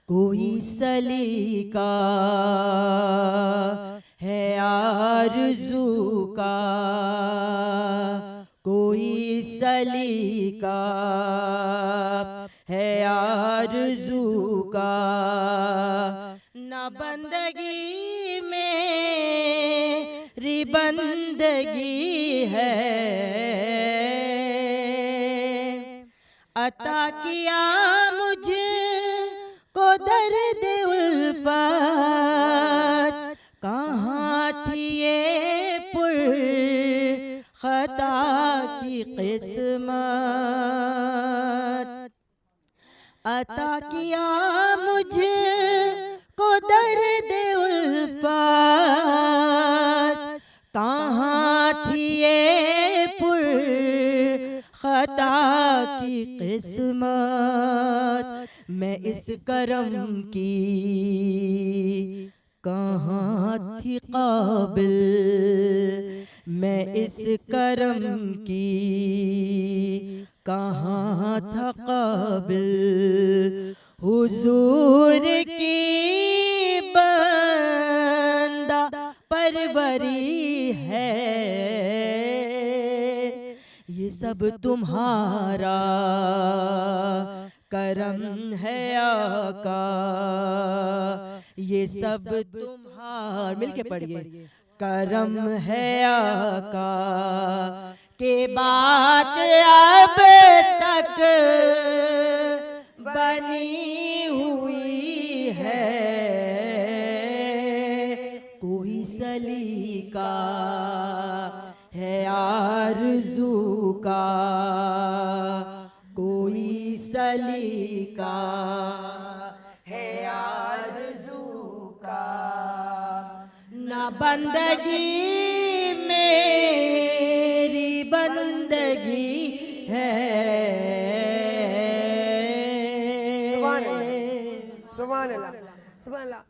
कोई सलीका है आरज़ू का, कोई सलीका है आरज़ू का, ना बंदगी मेरी बंदगी है, अता किया मुझे को दर्द उल्फत, कहाँ थी ये पुर खता की किस्मत, अता किया मुझे को दर्द उल्फत, कहाँ थी ये पुर खता की किस्मत, मैं इस करम की कहाँ थी काबिल, मैं इस करम की कहाँ था काबिल, हुजूर की बंदा परवरी है, ये सब तुम्हारा करम है आका, ये सब तुम्हारा, मिलके पढ़िए, करम है आका, के बात अब तक बनी हुई है, कोई सलीका है आरज़ू का, कोई सलीका है आरज़ू का, ना बंदगी मेरी बंदगी है। सुभान अल्लाह, सुभान अल्लाह।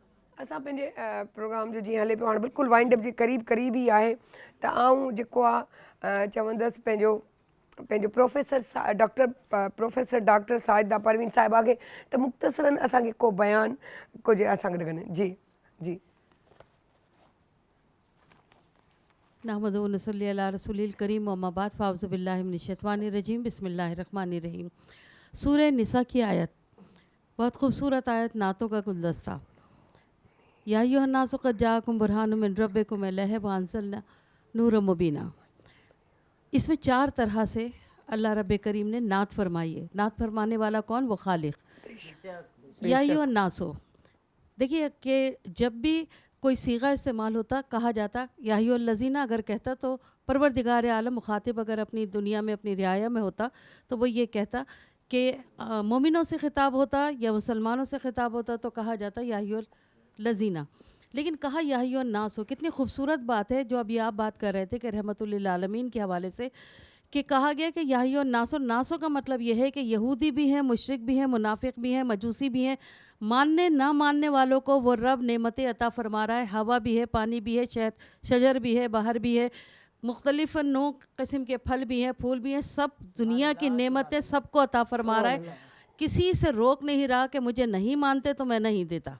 असां पंहिंजे प्रोग्राम जो जीअं हले पियो हाणे बिल्कुलु वाइंड अप जे क़रीब ई आहे त आऊं जेको आहे चवंदसि पंहिंजो प्रोफेसर डॉक्टर साजिदा परवीन साहिबा खे त मुख़्तसरन असांखे को बयानु कुझु असांखे लॻनि जी जी नहमदु व नसल्ली अला रसूलिल करीम अम्मा बाद फ़ाउज़ु बिल्लाहि मिनश शैतानिर रजीम बिस्मिल्लाहिर रहमानिर रहीम। सूरह निसा की आयत, बहुत खूबसूरत आयत, नातों का गुलदस्ता। या अय्युहन्नासु क़द जाअकुम बुरहानुम मिन रब्बिकुम व अंज़लना नूरम मुबीना। इसमें 4 तरह से अल्लाह रब्बे करीम ने नात फरमाई है। नात फरमाने वाला कौन? वो खालिक। या अय्युहन्नासु, देखिए कि जब भी कोई सीगा इस्तेमाल होता, कहा जाता या अय्युहल्लज़ीना, अगर कहता तो परवरदिगार आलम मुखातिब अगर अपनी दुनिया में अपनी रियाया में होता तो वो ये कहता कि मोमिनों से ख़िताब होता या मुसलमानों से ख़िताब होता तो कहा जाता या अय्युहल्लज़ीना, लेकिन कहा या अय्युहन्नास। कितनी खूबसूरत बात है जो अभी आप बात कर रहे थे कि रहमतुल लिल आलमीन के हवाले से कि कहा गया कि या अय्युहन्नासो। नासों का मतलब यह है कि यहूदी भी हैं, मुशरिक भी हैं, मुनाफिक भी हैं, मजूसी भी हैं, मानने ना मानने वालों को वो रब नेमतें अता फरमा रहा है। हवा भी है, पानी भी है, शजर भी है, बाहर भी है, मुख्तलिफ़ नौ किस्म के फल भी हैं, फूल भी हैं, सब दुनिया की नेमतें सबको अता फरमा रहा है। किसी से रोक नहीं रहा कि मुझे नहीं मानते तो मैं नहीं देता।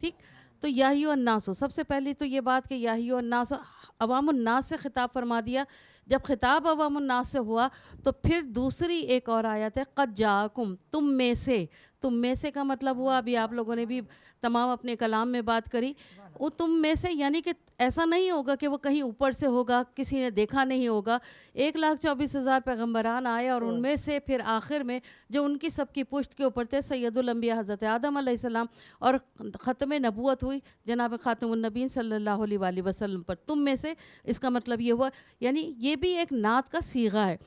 ठीक, तो या अय्युहन्नासो, सबसे पहली तो ये बात कि या अय्युहन्नासो अवामुन्नास से ख़िताब फरमा दिया। जब ख़िताब अवामुन्नास से हुआ तो फिर दूसरी एक और आयत है, क़द जाअकुम, तुम में से। तुम में से का मतलब हुआ, अभी आप लोगों ने भी तमाम अपने कलाम में बात करी, वो तुम में से यानी कि ऐसा नहीं होगा कि वो कहीं ऊपर से होगा, किसी ने देखा नहीं होगा। 1,24,000 पैगम्बरान आए और उनमें से फिर आखिर में जो उनकी सबकी पुश्त के ऊपर थे सैयदुल अंबिया हज़रत आदम अलैहिस्सलाम और ख़त्म नबूवत हुई जनाब खातमुन नबीन सल्लल्लाहु अलैहि वसल्लम पर। तुम में से इसका मतलब ये हुआ, यानी ये भी एक नात का सीगा है।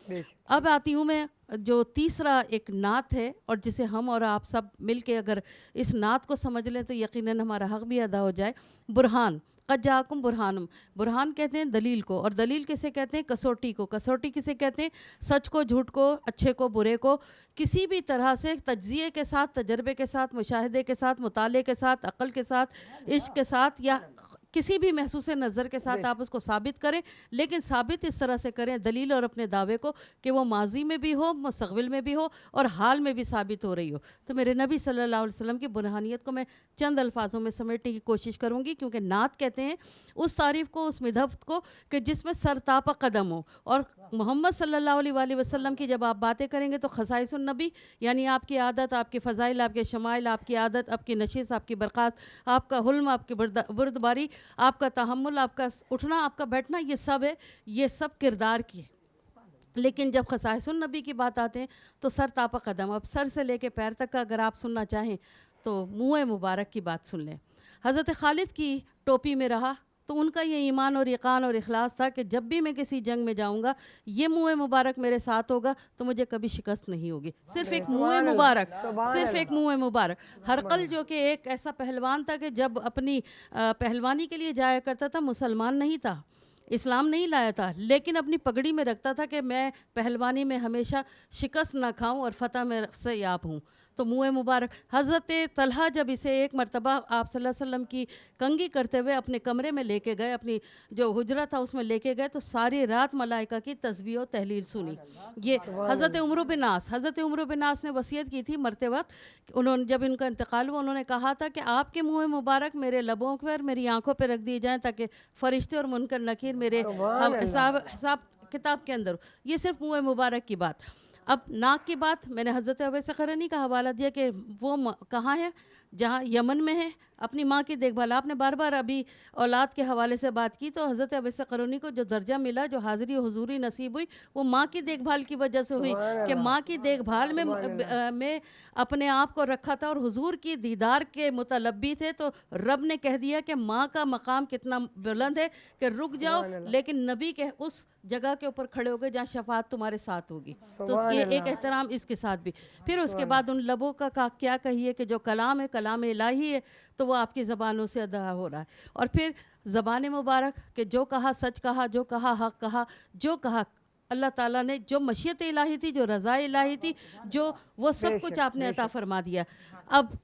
अब आती हूँ मैं जो तीसरा एक नात है और जिसे हम और आप सब मिल के अगर इस नात को समझ लें तो यकीनन हमारा हक़ भी अदा हो जाए। बुरहान, क़द जाअकुम बुरहानुम, बुरहान कहते हैं दलील को, और दलील किसे कहते हैं? कसौटी को। कसौटी किसे कहते हैं? सच को, झूठ को, अच्छे को, बुरे को, किसी भी तरह से तज्ज़िये के साथ, तजर्बे के साथ, मुशाहिदे के साथ, मुताले के साथ, अक़ल के साथ, इश्क के साथ या किसी भी महसूस नज़र के साथ आप उसको साबित करें, लेकिन साबित इस तरह से करें दलील और अपने दावे को कि वो माजी में भी हो, मुस्तक़बिल में भी हो और हाल में भी साबित हो रही हो। तो मेरे नबी सल्लल्लाहु अलैहि वसल्लम की बुरहानियत को मैं चंद अल्फाजों में समेटने की कोशिश करूँगी, क्योंकि नात कहते हैं उस तारीफ़ को, उस मिदहत को कि जिसमें सरतापा कदम हो। और मोहम्मद सल्लल्लाहु अलैहि वसल्लम की जब आप बातें करेंगे तो खसाइसुन नबी, यानी आपकी आदत, आपके फ़ज़ाइल, आपके शमाइल, आपकी आदत, आपकी नशिस, आपकी बरक़ात, आपका हुल्म, आपकी बुर्दबारी, आपका तहम्मुल, आपका उठना, आपका बैठना, ये सब है, ये सब किरदार की है। लेकिन जब खसाइसुन नबी की बात आते हैं तो सर तापा कदम, अब सर से लेके पैर तक का अगर आप सुनना चाहें तो मुँह मुबारक की बात सुन लें। हज़रत खालिद की टोपी में रहा तो उनका ये ईमान और यक़ान और इखलास था कि जब भी मैं किसी जंग में जाऊंगा ये मुँह मुबारक मेरे साथ होगा तो मुझे कभी शिकस्त नहीं होगी। सिर्फ एक मुँह मुबारक, सिर्फ एक मुँह मुबारक। हरकल जो कि एक ऐसा पहलवान था कि जब अपनी पहलवानी के लिए जाया करता था, मुसलमान नहीं था, इस्लाम नहीं लाया था, लेकिन अपनी पगड़ी में रखता था कि मैं पहलवानी में हमेशा शिकस्त ना खाऊं और फ़तह में से याब हूँ। तो मुँह मुबारक। हज़रत तलहा जब इसे एक मरतबा आप सल्लल्लाहु अलैहि वसल्लम की कंगी करते हुए अपने कमरे में लेके गए, अपनी जो हुजरा था उसमें लेके गए, तो सारी रात मलाइका की तस्बीह और तहलील सुनी। ये हज़रत उमर बिन नास ने वसीयत की थी मरते वक्त, उन्होंने जब इनका इंतकाल हुआ उन्होंने कहा था कि आपके मुँह मुबारक मेरे लबों पर, मेरी आँखों पर रख दिए जाएँ ताकि फ़रिश्ते और मुनकर नकीर मेरे हिसाब किताब के अंदर। ये सिर्फ मुँह मुबारक की बात। अब नाक की बात, मैंने हज़रत अवैस क़रनी का हवाला दिया कि वो कहाँ है, जहाँ यमन में है, अपनी माँ की देखभाल। आपने बार बार अभी औलाद के हवाले से बात की, तो हज़रत अवैस क़रनी को जो दर्जा मिला, जो हाज़िरी हुज़ूरी नसीब हुई, वो माँ की देखभाल की वजह से हुई कि माँ की देखभाल में अपने आप को रखा था और हुजूर की दीदार के मुतलब्बी थे। तो रब ने कह दिया कि माँ का मकाम कितना बुलंद है कि रुक जाओ, लेकिन नबी के उस जगह के ऊपर खड़े हो गए जहाँ शफात तुम्हारे साथ होगी। तो ये एक एहतराम इसके साथ भी। फिर उसके बाद उन लबों का क्या कहिए कि जो कलाम है, कलाम इलाही है, तो वो आपकी ज़बानों से अदा हो रहा है। और फिर ज़बान मुबारक कि जो कहा सच कहा, जो कहा हक़ कहा, जो कहा अल्लाह ताला ने, जो मशीयत इलाही थी, जो रज़ा इलाही थी, जो वो सब कुछ आपने अता फरमा दिया। अब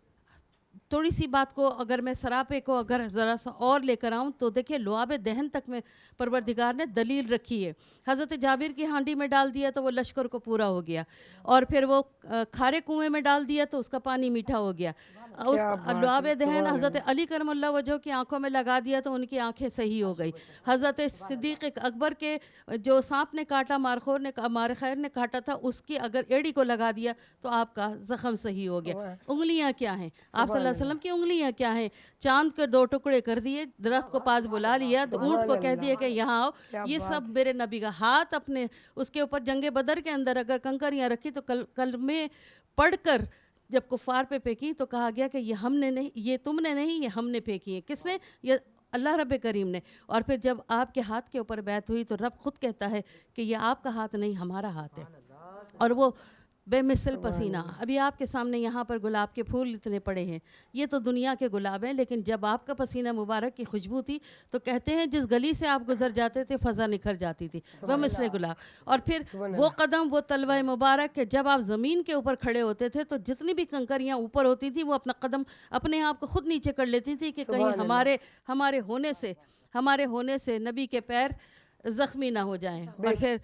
थोड़ी सी बात को अगर मैं सरापे को अगर ज़रा सा और लेकर आऊँ तो देखिए लुआब दहन तक में परवरदिगार ने दलील रखी है। हज़रत जाबिर की हांडी में डाल दिया तो वो लश्कर को पूरा हो गया, और फिर वो खारे कुएं में डाल दिया तो उसका पानी मीठा हो गया। उस लुआब दहन हज़रत अली करमल्ला वजह की आंखों में लगा दिया तो उनकी आंखें सही हो गई। हज़रत सिद्दीक़ अकबर के जो सांप ने काटा, मारखैर ने काटा था, उसकी अगर एड़ी को लगा दिया तो आपका ज़ख़म सही हो गया। उंगलियां क्या हैं, आप सल्लल्लाहु अलैहि वसल्लम की उंगलियां क्या हैं? चांद के 2 टुकड़े कर दिए, दरख्त को पास बुला लिया तो ऊँट को कह दिया कि यहाँ आओ। ये सब मेरे नबी का हाथ अपने उसके ऊपर जंगे बदर के अंदर अगर कंकरियाँ रखी तो कलमे पढ़कर जब कुफार पे फेंकी तो कहा गया कि ये हमने नहीं, ये तुमने नहीं, ये हमने फेंकी है। किसने? ये अल्लाह रब करीम ने। और फिर जब आपके हाथ के ऊपर बैत हुई तो रब खुद कहता है कि ये आपका हाथ नहीं, हमारा हाथ है। और वो बेमिसल पसीना, अभी आपके सामने यहाँ पर गुलाब के फूल इतने पड़े हैं, ये तो दुनिया के गुलाब हैं, लेकिन जब आपका पसीना मुबारक की खुशबू थी तो कहते हैं जिस गली से आप गुजर जाते थे फ़ज़ा निखर जाती थी, बेमिसल गुलाब। और फिर वो कदम, वो तलवा मुबारक के जब आप ज़मीन के ऊपर खड़े होते थे तो जितनी भी कंकरियाँ ऊपर होती थी वो अपना कदम अपने आप को खुद नीचे कर लेती थी कि कहीं हमारे होने से नबी के पैर ज़ख्मी ना हो जाएं। और फिर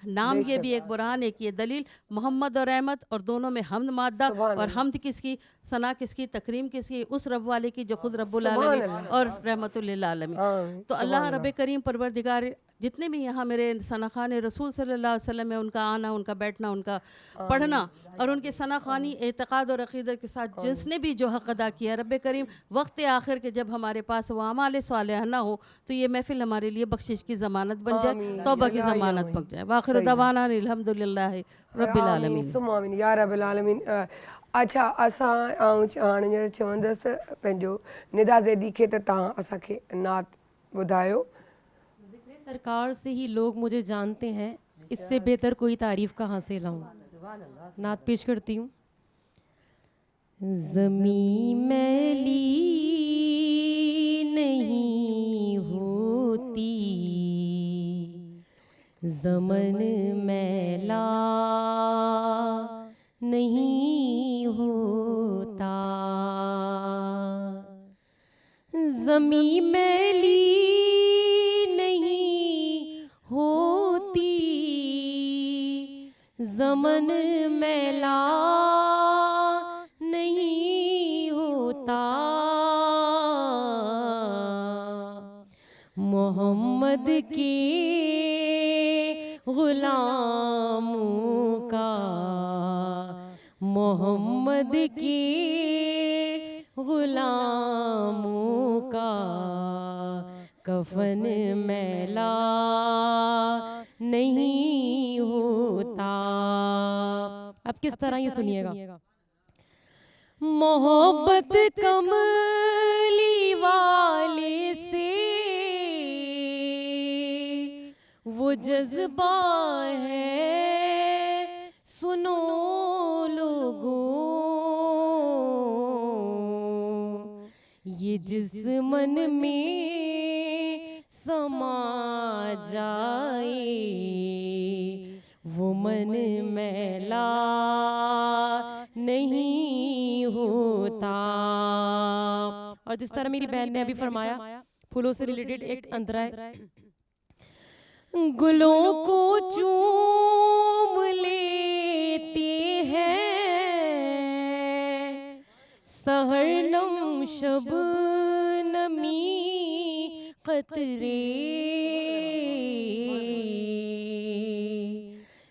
नाम ये भी एक बुरहान, एक ये दलील, मोहम्मद और अहमद, और दोनों में हमद मादा, और हमद किसकी, सना किसकी, तकरीम किसकी? उस रब वाले की जो खुद रब्बुल आलमीन और रहमतुल लिल आलमीन। तो अल्लाह रब करीम परवरदिगार जितने भी यहाँ मेरे सनाखान रसूल सल्लल्लाहु अलैहि वसल्लम में उनका आना, उनका बैठना, उनका पढ़ना और उनके सनाखानी एतक़ाद और अक़ीदत के साथ जिसने भी जो हक़ अदा किया, रब करीम वक्त आखिर के जब हमारे पास वो अमाल सालिहा ना हो तो ये महफ़िल हमारे लिए बख्शिश की ज़मानत बन जाए, तौबा की ज़मानत बन जाए। वाखिर दवाना अल्हम्दुलिल्लाह रब्बिल आलमीन या रब्बिल आलमीन। अच्छा, असां हाणे हींअर चवंदसि पंहिंजो निदा ज़ैदी खे त तव्हां असांखे नात ॿुधायो। सरकार से ही लोग मुझे जानते हैं, इससे बेहतर कोई तारीफ़ कहाँ से लाऊं। नात पेश करती हूँ। ज़मीं मैली नहीं होती, ज़मन मैला नहीं होता, ज़मीं मैली होती, ज़मन मैला नहीं होता, मोहम्मद के ग़ुलामों का, मोहम्मद के ग़ुलामों का कफन मैला नहीं होता। अब किस तरह ये सुनिएगा। मोहब्बत कमली वाले से वो जज्बा है, सुनो लोगों, ये जिस मन में समा जाए वो मन मैला नहीं होता। और जिस तरह मेरी बहन ने अभी फरमाया, फूलों से रिलेटेड एक अंतरा है। गुलों को चूम लेते हैं सहरनम शबनमी कतरे,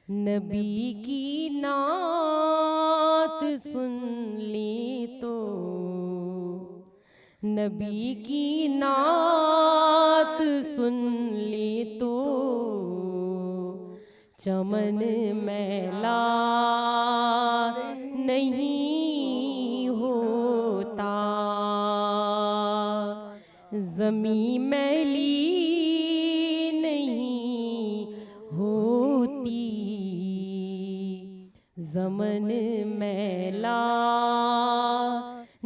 नबी की नात सुन ली तो, नबी की नात सुन ली तो चमन मैला नहीं होता, ज़मीं मैली नहीं होती, ज़मन मैला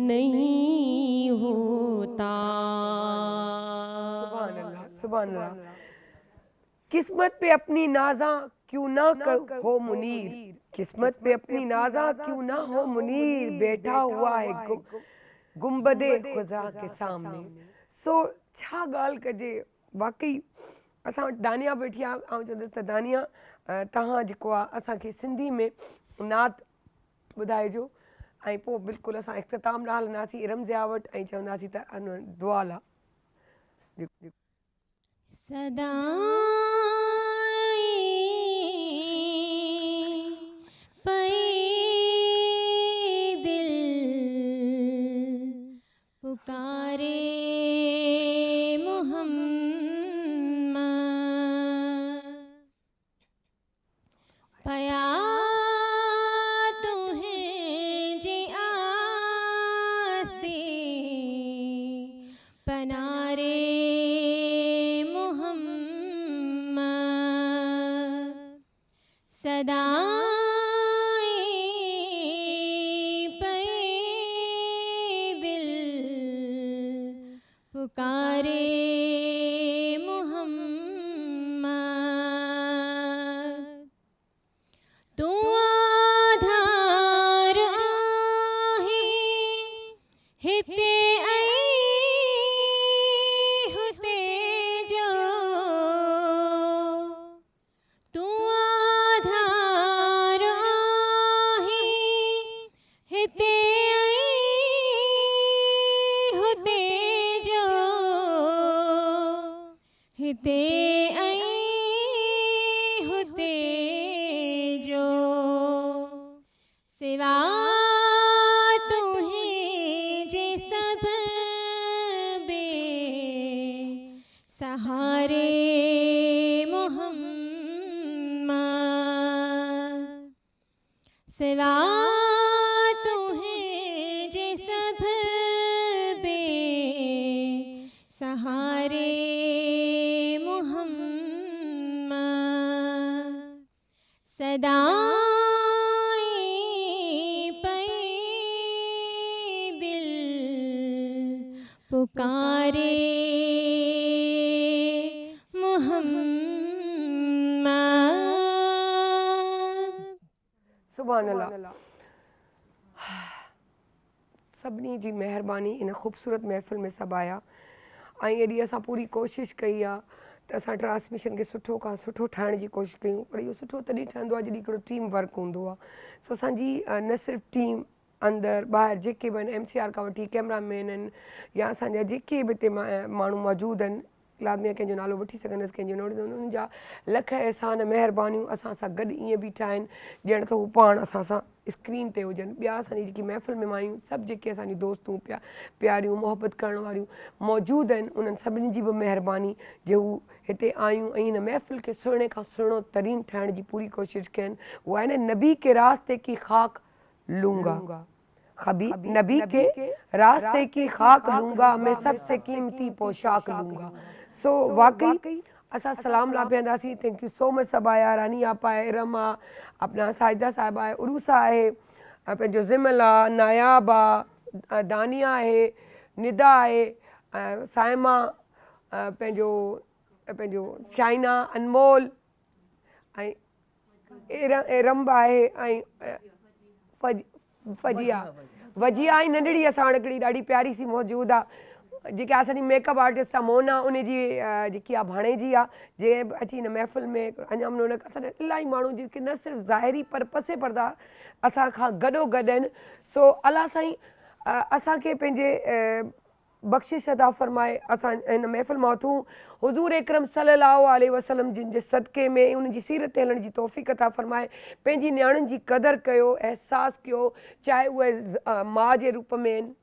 नहीं होता। सुभान अल्लाह, सुभान अल्लाह। किस्मत पे अपनी नाज़ा क्यों ना हो मुनीर, किस्मत पे अपनी नाज़ा क्यों ना हो मुनीर, बैठा हुआ है गुंबदे खुदा के सामने। सो छा ॻाल्हि कजे, वाकई असां वटि दानिया वेठी आहे। ऐं चवंदसि त दानिया तव्हां जेको आहे असांखे सिंधी में नात ॿुधाइजो ऐं पोइ बिल्कुलु असां इख़्तिताम ॾांहुं हलंदासीं रमज़िया वटि ऐं चवंदासीं त दुआ ला पुकारे मोहम्मद पया तुम्हें जे आसे पनारे मोहम्मद सदा पुकारे मोहम्मद तू आधार आहे हिते हुते जो तू आधार आहे हिते हिते हुते जो सिवा तुम्हें जे सब बे सहारे मोहम्मद सिवा तुम्हें जे सब बे सहारे सदा पे दिल पुकारे मोहम्मद। सुभान अल्लाह। सभिनी जी महिरबानी इन ख़ूबसूरत महफ़िल में सभु आया ऐं एॾी असां पूरी कोशिशि कई आहे त असां ट्रांसमिशन खे सुठो खां सुठो ठाहिण जी कोशिशि कयूं, पर इहो सुठो तॾहिं ठहंदो आहे जॾहिं हिकिड़ो टीम वर्क हूंदो आहे। सो असांजी न सिर्फ़ु टीम अंदरि ॿाहिरि जेके बि आहिनि MC खां वठी कैमरामैन आहिनि या असांजा जेके बि हिते माण्हू मौजूदु आहिनि, लाज़मी कंहिंजो नालो वठी सघंदसि, कंहिंजो न वठी उन्हनि जा लख एहसान महिरबानियूं असां सां गॾु ईअं बीठा आहिनि ॼण त हू पाण असां सां स्क्रीन ते हुजनि। ॿिया असांजी जेकी महफ़िल में मायूं सभु जेके असांजी दोस्तूं प्यारियूं मोहबत करण वारियूं मौजूदु आहिनि, उन्हनि सभिनी जी बि महिरबानी जे हू हिते आयूं ऐं हिन महफ़िल खे सुहिणे खां सुहिणो तरीन ठाहिण जी पूरी कोशिशि कयनि। उहा आहे न नबी के रास्ते की ख़ाक लूंगा, नबी के रास्ते की खाक लूंगा, मैं सबसे कीमती पोशाक लूंगा। सो वाकई असां सलाम ला पियांदासीं। थैंक यू सो मच सभु आया। रानी आपा आहे, इरम आहे, अपना साजिदा साहिबा आहे, उरूसा आहे, पंहिंजो ज़िमल आहे, नायाब आहे, दानिया आहे, निदा आहे, साइमा, पंहिंजो शाइना, अनमोल ऐं इरम आहे ऐं वजिया ऐं नंढड़ी असां वटि हिकिड़ी ॾाढी प्यारी सी मौजूदु आहे जेके असांजी मेकअप आर्टिस्ट आहे मोना, उनजी जेकी आहे भाणेजी आहे, जंहिं अची हिन महफ़िल में अञा हुन असांजा इलाही माण्हू जेके न सिर्फ़ु ज़ाहिरी पर पसे पर्दा असां खां गॾो गॾु आहिनि। सो अलाह साईं असांखे पंहिंजे बख़्शिश अता फ़रमाए। असां हिन महफ़िल मां उथूं हुज़ूर अकरम सल्लल्लाहु अलैहि वसल्लम जिन जे सदक़े में उनजी सीरत ते हलण जी तौफ़ीक़ अता फ़रमाए। पंहिंजी नियाणियुनि जी क़दुरु कयो, अहसासु कयो, चाहे उहे माउ जे रूप में आहिनि,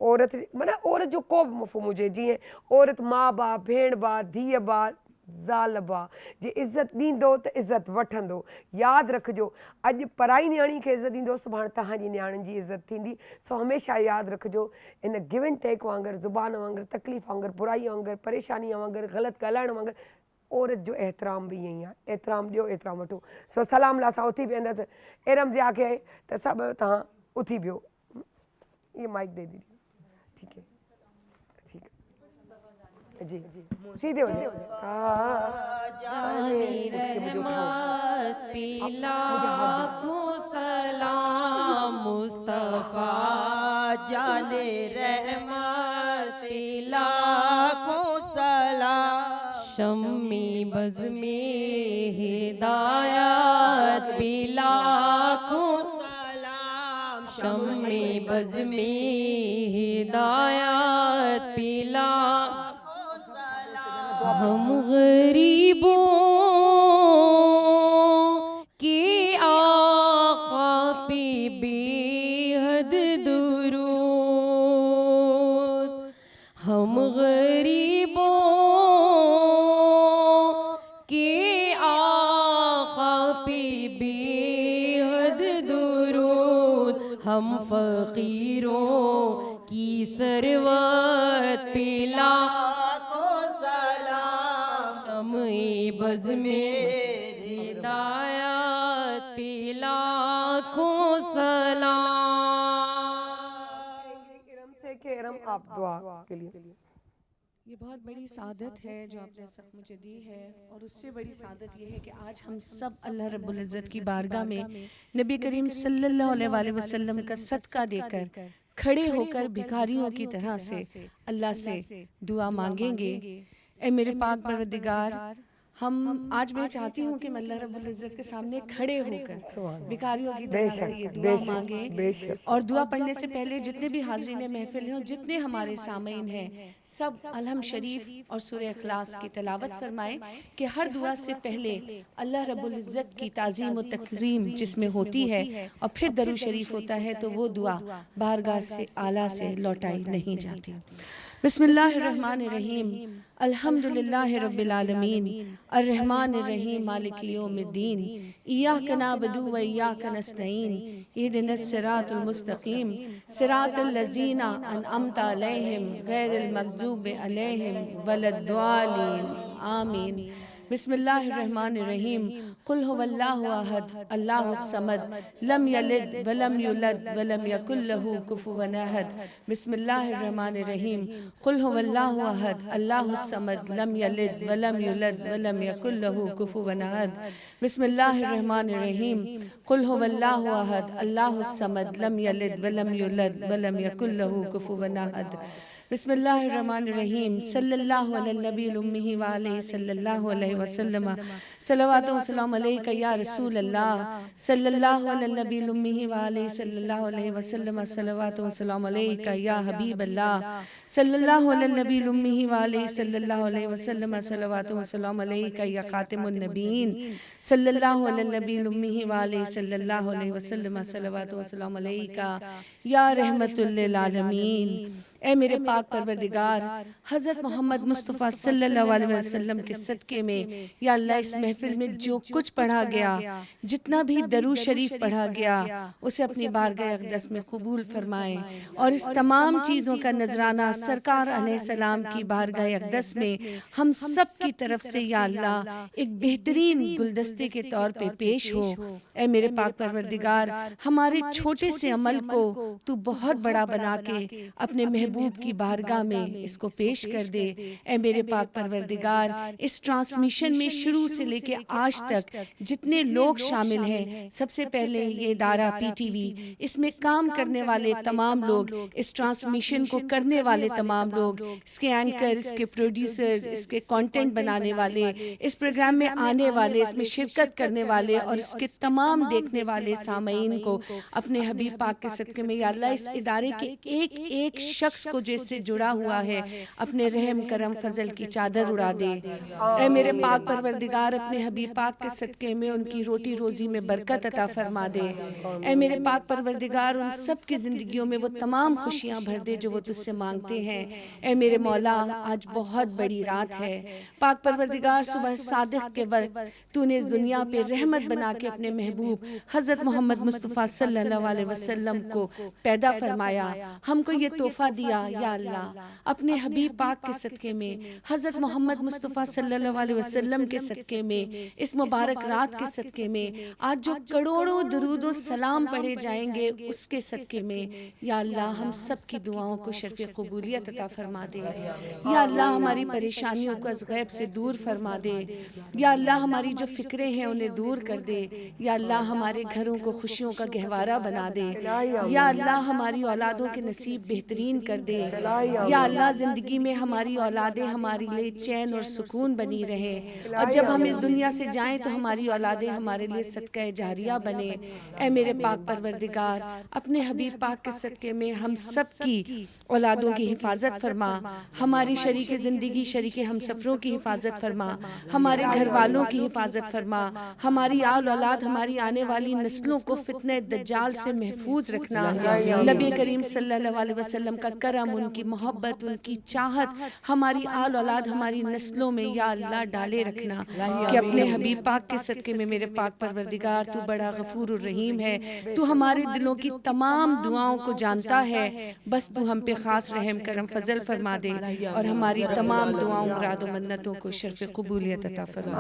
औरत माना औरत जो को बि मफ़हूम हुजे, जीअं औरत माउ भाउ, भेण भाउ, धीअ भाउ, ज़ाल भाउ जे इज़त ॾींदो त इज़त वठंदो। यादि रखिजो, अॼु पराई नियाणी खे इज़त ॾींदो, सुभाणे तव्हांजी नियाणियुनि जी इज़त थींदी। सो हमेशह यादि रखिजो, इन गिव एंड टेक वांगुरु, ज़ुबान वांगुरु, तकलीफ़ वांगुरु, बुराई वांगुरु, परेशानीअ वांगुरु, ग़लति ॻाल्हाइण वांगुरु औरत जो एहतराम बि ईअं ई आहे। एहतराम ॾियो, एहतराम वठो। सो सलाम ला असां उथी बीहंदसि। इरम जे आखे त सभु तव्हां उथी बीहो। ये माइक दे दीजिए। ठीक है, ठीक है जी, सीधे हो जाए। जानी रहमत पे लाखों सलाम मुस्तफा जाने रहमत पे लाखों सलाम। शम्मी बज़ में हिदायत पे लाखों सलाम। शम्मी बज़ में हिदायत पे लाखों सलाम। हम गरीबों के आका पे बेहद दुरूद। हम गरीबों के आका पे बेहद दुरूद। हम फ़कीरों की सरवत पे लाखों सलाम। शम्मे बज़ में हिदायत पे लाखों सलाम। इरम से के इरम आप दुआ के लिए। ये बहुत बड़ी सादत है जो आपने सब मुझे दी है, और उससे बड़ी सादत ये है कि आज हम सब अल्लाह रब्बुल इज़्ज़त की बारगाह में नबी करीम सल्लल्लाहु अलैहि वसल्लम का सदका देकर खड़े होकर भिखारियों की तरह से अल्लाह से दुआ मांगेंगे। ए मेरे पाक परवरदिगार, हम आज मैं चाहती हूँ कि मैं अल्लाह रब्बुल इज़्ज़त के सामने खड़े होकर भिखारियों की तरह से ये दुआ मांगे। और दुआ पढ़ने से पहले जितने भी हाज़रीन महफिल हैं, जितने हमारे सामीन हैं, सब अलहम शरीफ और सूरह इखलास की तिलावत फरमाएं कि हर दुआ से पहले अल्लाह रब्बुल इज़्ज़त की ताज़ीम और तकरीम जिसमें होती है और फिर दरूद शरीफ होता है, तो वो दुआ बारगाह से आला से लौटाई नहीं जाती। बिस्मिल्लाहिर्रहमानिर्रहीम। अल्हम्दुलिल्लाहि रब्बिल आलमीन अर्रहमानिर रहीम मालिकि यौमिद्दीन इय्याका नअबुदु व इय्याका नस्तईन इहदिनस सिरातल मुस्तकीम सिरातल लज़ीना अनअमता अलैहिम गैरिल मग़दूबि अलैहिम वलद्दालिन आमीन। बिस्मिल्लाहिर्रहमानिर्रहीम। कुल हुवल्लाहु अहद अल्लाहुस समद लम यलिद वलम यूलद वलम यकुल लहू कुफुवन अहद। बिस्मिल्लाहिर्रहमानिर्रहीम। कुल हुवल्लाहु अहद अल्लाहुस समद लम यलिद वलम यूलद वलम यकुल लहू कुफुवन अहद। बिस्मिल्लाहिर्रहमानिर्रहीम। कुल हुवल्लाहु अहद अल्लाहुस समद लम यलिद वलम यूलद वलम यकुल लहू कुफुवन अहद। बिस्मिल्लाहिर्रहमानिर्रहीम। सल्लल्लाहु अलैहि नबील उम्मी व अलैहि सल्लल्लाहु अलैहि वसल्लम सलवातु व सलाम अलैका या रसूल अल्लाह। सल्लल्लाहु अलैहि नबील उम्मी व अलैहि सल्लल्लाहु अलैहि वसल्लम सलवातु व सलाम अलैका या हबीब अल्लाह। सल्लल्लाहु अलैहि नबील उम्मी व अलैहि सल्लल्लाहु अलैहि वसल्लम सलवातु व सलाम अलैका या खातिमुन नबीन। सल्लल्लाहु अलैहि नबील उम्मी व अलैहि सल्लल्लाहु अलैहि वसल्लम सलवातु व सलाम अलैका या रहमतुल लिल आलमीन। ए मेरे पाक परवरदिगार, हज़रत मोहम्मद मुस्तफ़ा सल्लल्लाहु अलैहि वसल्लम के सदक़े में या अल्लाह इस महफिल में जो कुछ पढ़ा गया, जितना भी दरूद शरीफ पढ़ा गया, उसे अपनी बारगाह अक़दस में कबूल फरमाएं। और इस तमाम चीज़ों का नजराना सरकार अलैहिस्सलाम की बारगाह अक़दस में हम सब की तरफ से या अल्लाह एक बेहतरीन गुलदस्ते के तौर पे पेश हो। ए मेरे पाक परवरदिगार, हमारे छोटे से अमल को तू बहुत बड़ा बना के अपने महबूब की बारगाह में इसको पेश कर दे। ए मेरे पाक परवरदिगार, इस ट्रांसमिशन में शुरू से लेके आज तक जितने लोग शामिल हैं, सबसे पहले ये इदारा पीटीवी, इसमें काम करने वाले तमाम लोग, इस ट्रांसमिशन को करने वाले तमाम लोग, इसके एंकर, इसके प्रोड्यूसर्स, इसके कंटेंट बनाने वाले, इस प्रोग्राम में आने वाले, इसमें शिरकत करने वाले और इसके तमाम देखने वाले सामीन को अपने हबीब पाक के सदक़े में या अल्लाह इस इदारे के एक एक शख्स को जिससे जुड़ा हुआ है अपने रहम करम फजल की चादर उड़ा दे। ऐ मेरे पाक परवरदिगार, अपने हबीब पाक के सदक़े में उनकी रोटी रोज़ी में बरकत अता फरमा दे। ऐ मेरे पाक परवरदिगार, उन सब की ज़िंदगियों में वो तमाम खुशियाँ भर दे जो वो तुझसे मांगते हैं। ऐ मेरे मौला, आज बहुत बड़ी रात है। पाक परवरदिगार, सुबह सादिक के वक्त तूने इस दुनिया पे रहमत बना के अपने महबूब हज़रत मोहम्मद मुस्तफ़ा सल्लल्लाहु अलैहि वसल्लम को पैदा फरमाया, हमको ये तोहफ़ा दिया दिया या अल्लाह अपने हबीब पाक के सदक़े में, हज़रत मोहम्मद मुस्तफ़ा सल्लल्लाहु अलैहि वसल्लम के सदक़े में, इस मुबारक रात के सदक़े में, आज जो करोड़ों दरूद व सलाम पढ़े जाएंगे उसके सदक़े में या अल्लाह हम सब की दुआओं को शर्फ़ क़बूलियत अता फ़रमा दे। या अल्लाह हमारी परेशानियों को अज़ गैब से दूर फरमा दे। या अल्लाह हमारी जो फ़िक्रें हैं उन्हें दूर कर दे। या अल्लाह हमारे घरों को खुशियों का गहवारा बना दे। या अल्लाह हमारी औलादों के नसीब बेहतरीन कर दे। या अल्लाह ज़िंदगी में हमारी औलादें हमारे लिए चैन और सुकून बनी रहे, और जब हम इस दुनिया से जाएं तो हमारी औलादें हमारे लिए सदका जारिया बने। ऐ मेरे पाक परवरदिगार, अपने हबीब पाक के सदक़े में हम सब की औलादों की हिफाजत फरमा, हमारी शरीक ज़िंदगी शरीक हम सफ़रों की हिफाजत फरमा, हमारे घर वालों की हिफाजत फरमा, हमारी आल औलाद हमारी आने वाली नस्लों को फितने दज्जाल से महफूज रखना। नबी करीम सल्लल्लाहु अलैहि वसल्लम का करम, उनकी मोहब्बत, उनकी चाहत हमारी आल औलाद हमारी नस्लों में या अल्लाह डाले रखना। कि अपने हबीब पाक के सदक़े में मेरे पाक परवरदिगार, तू बड़ा गफूर रहीम है, तू हमारे दिलों की तमाम दुआओं को जानता है, बस तू हम पे ख़ास रहम करम फजल फरमा दे और हमारी तमाम दुआओं मुरादों मन्नतों को शर्फ़ क़बूलियत अता फरमा।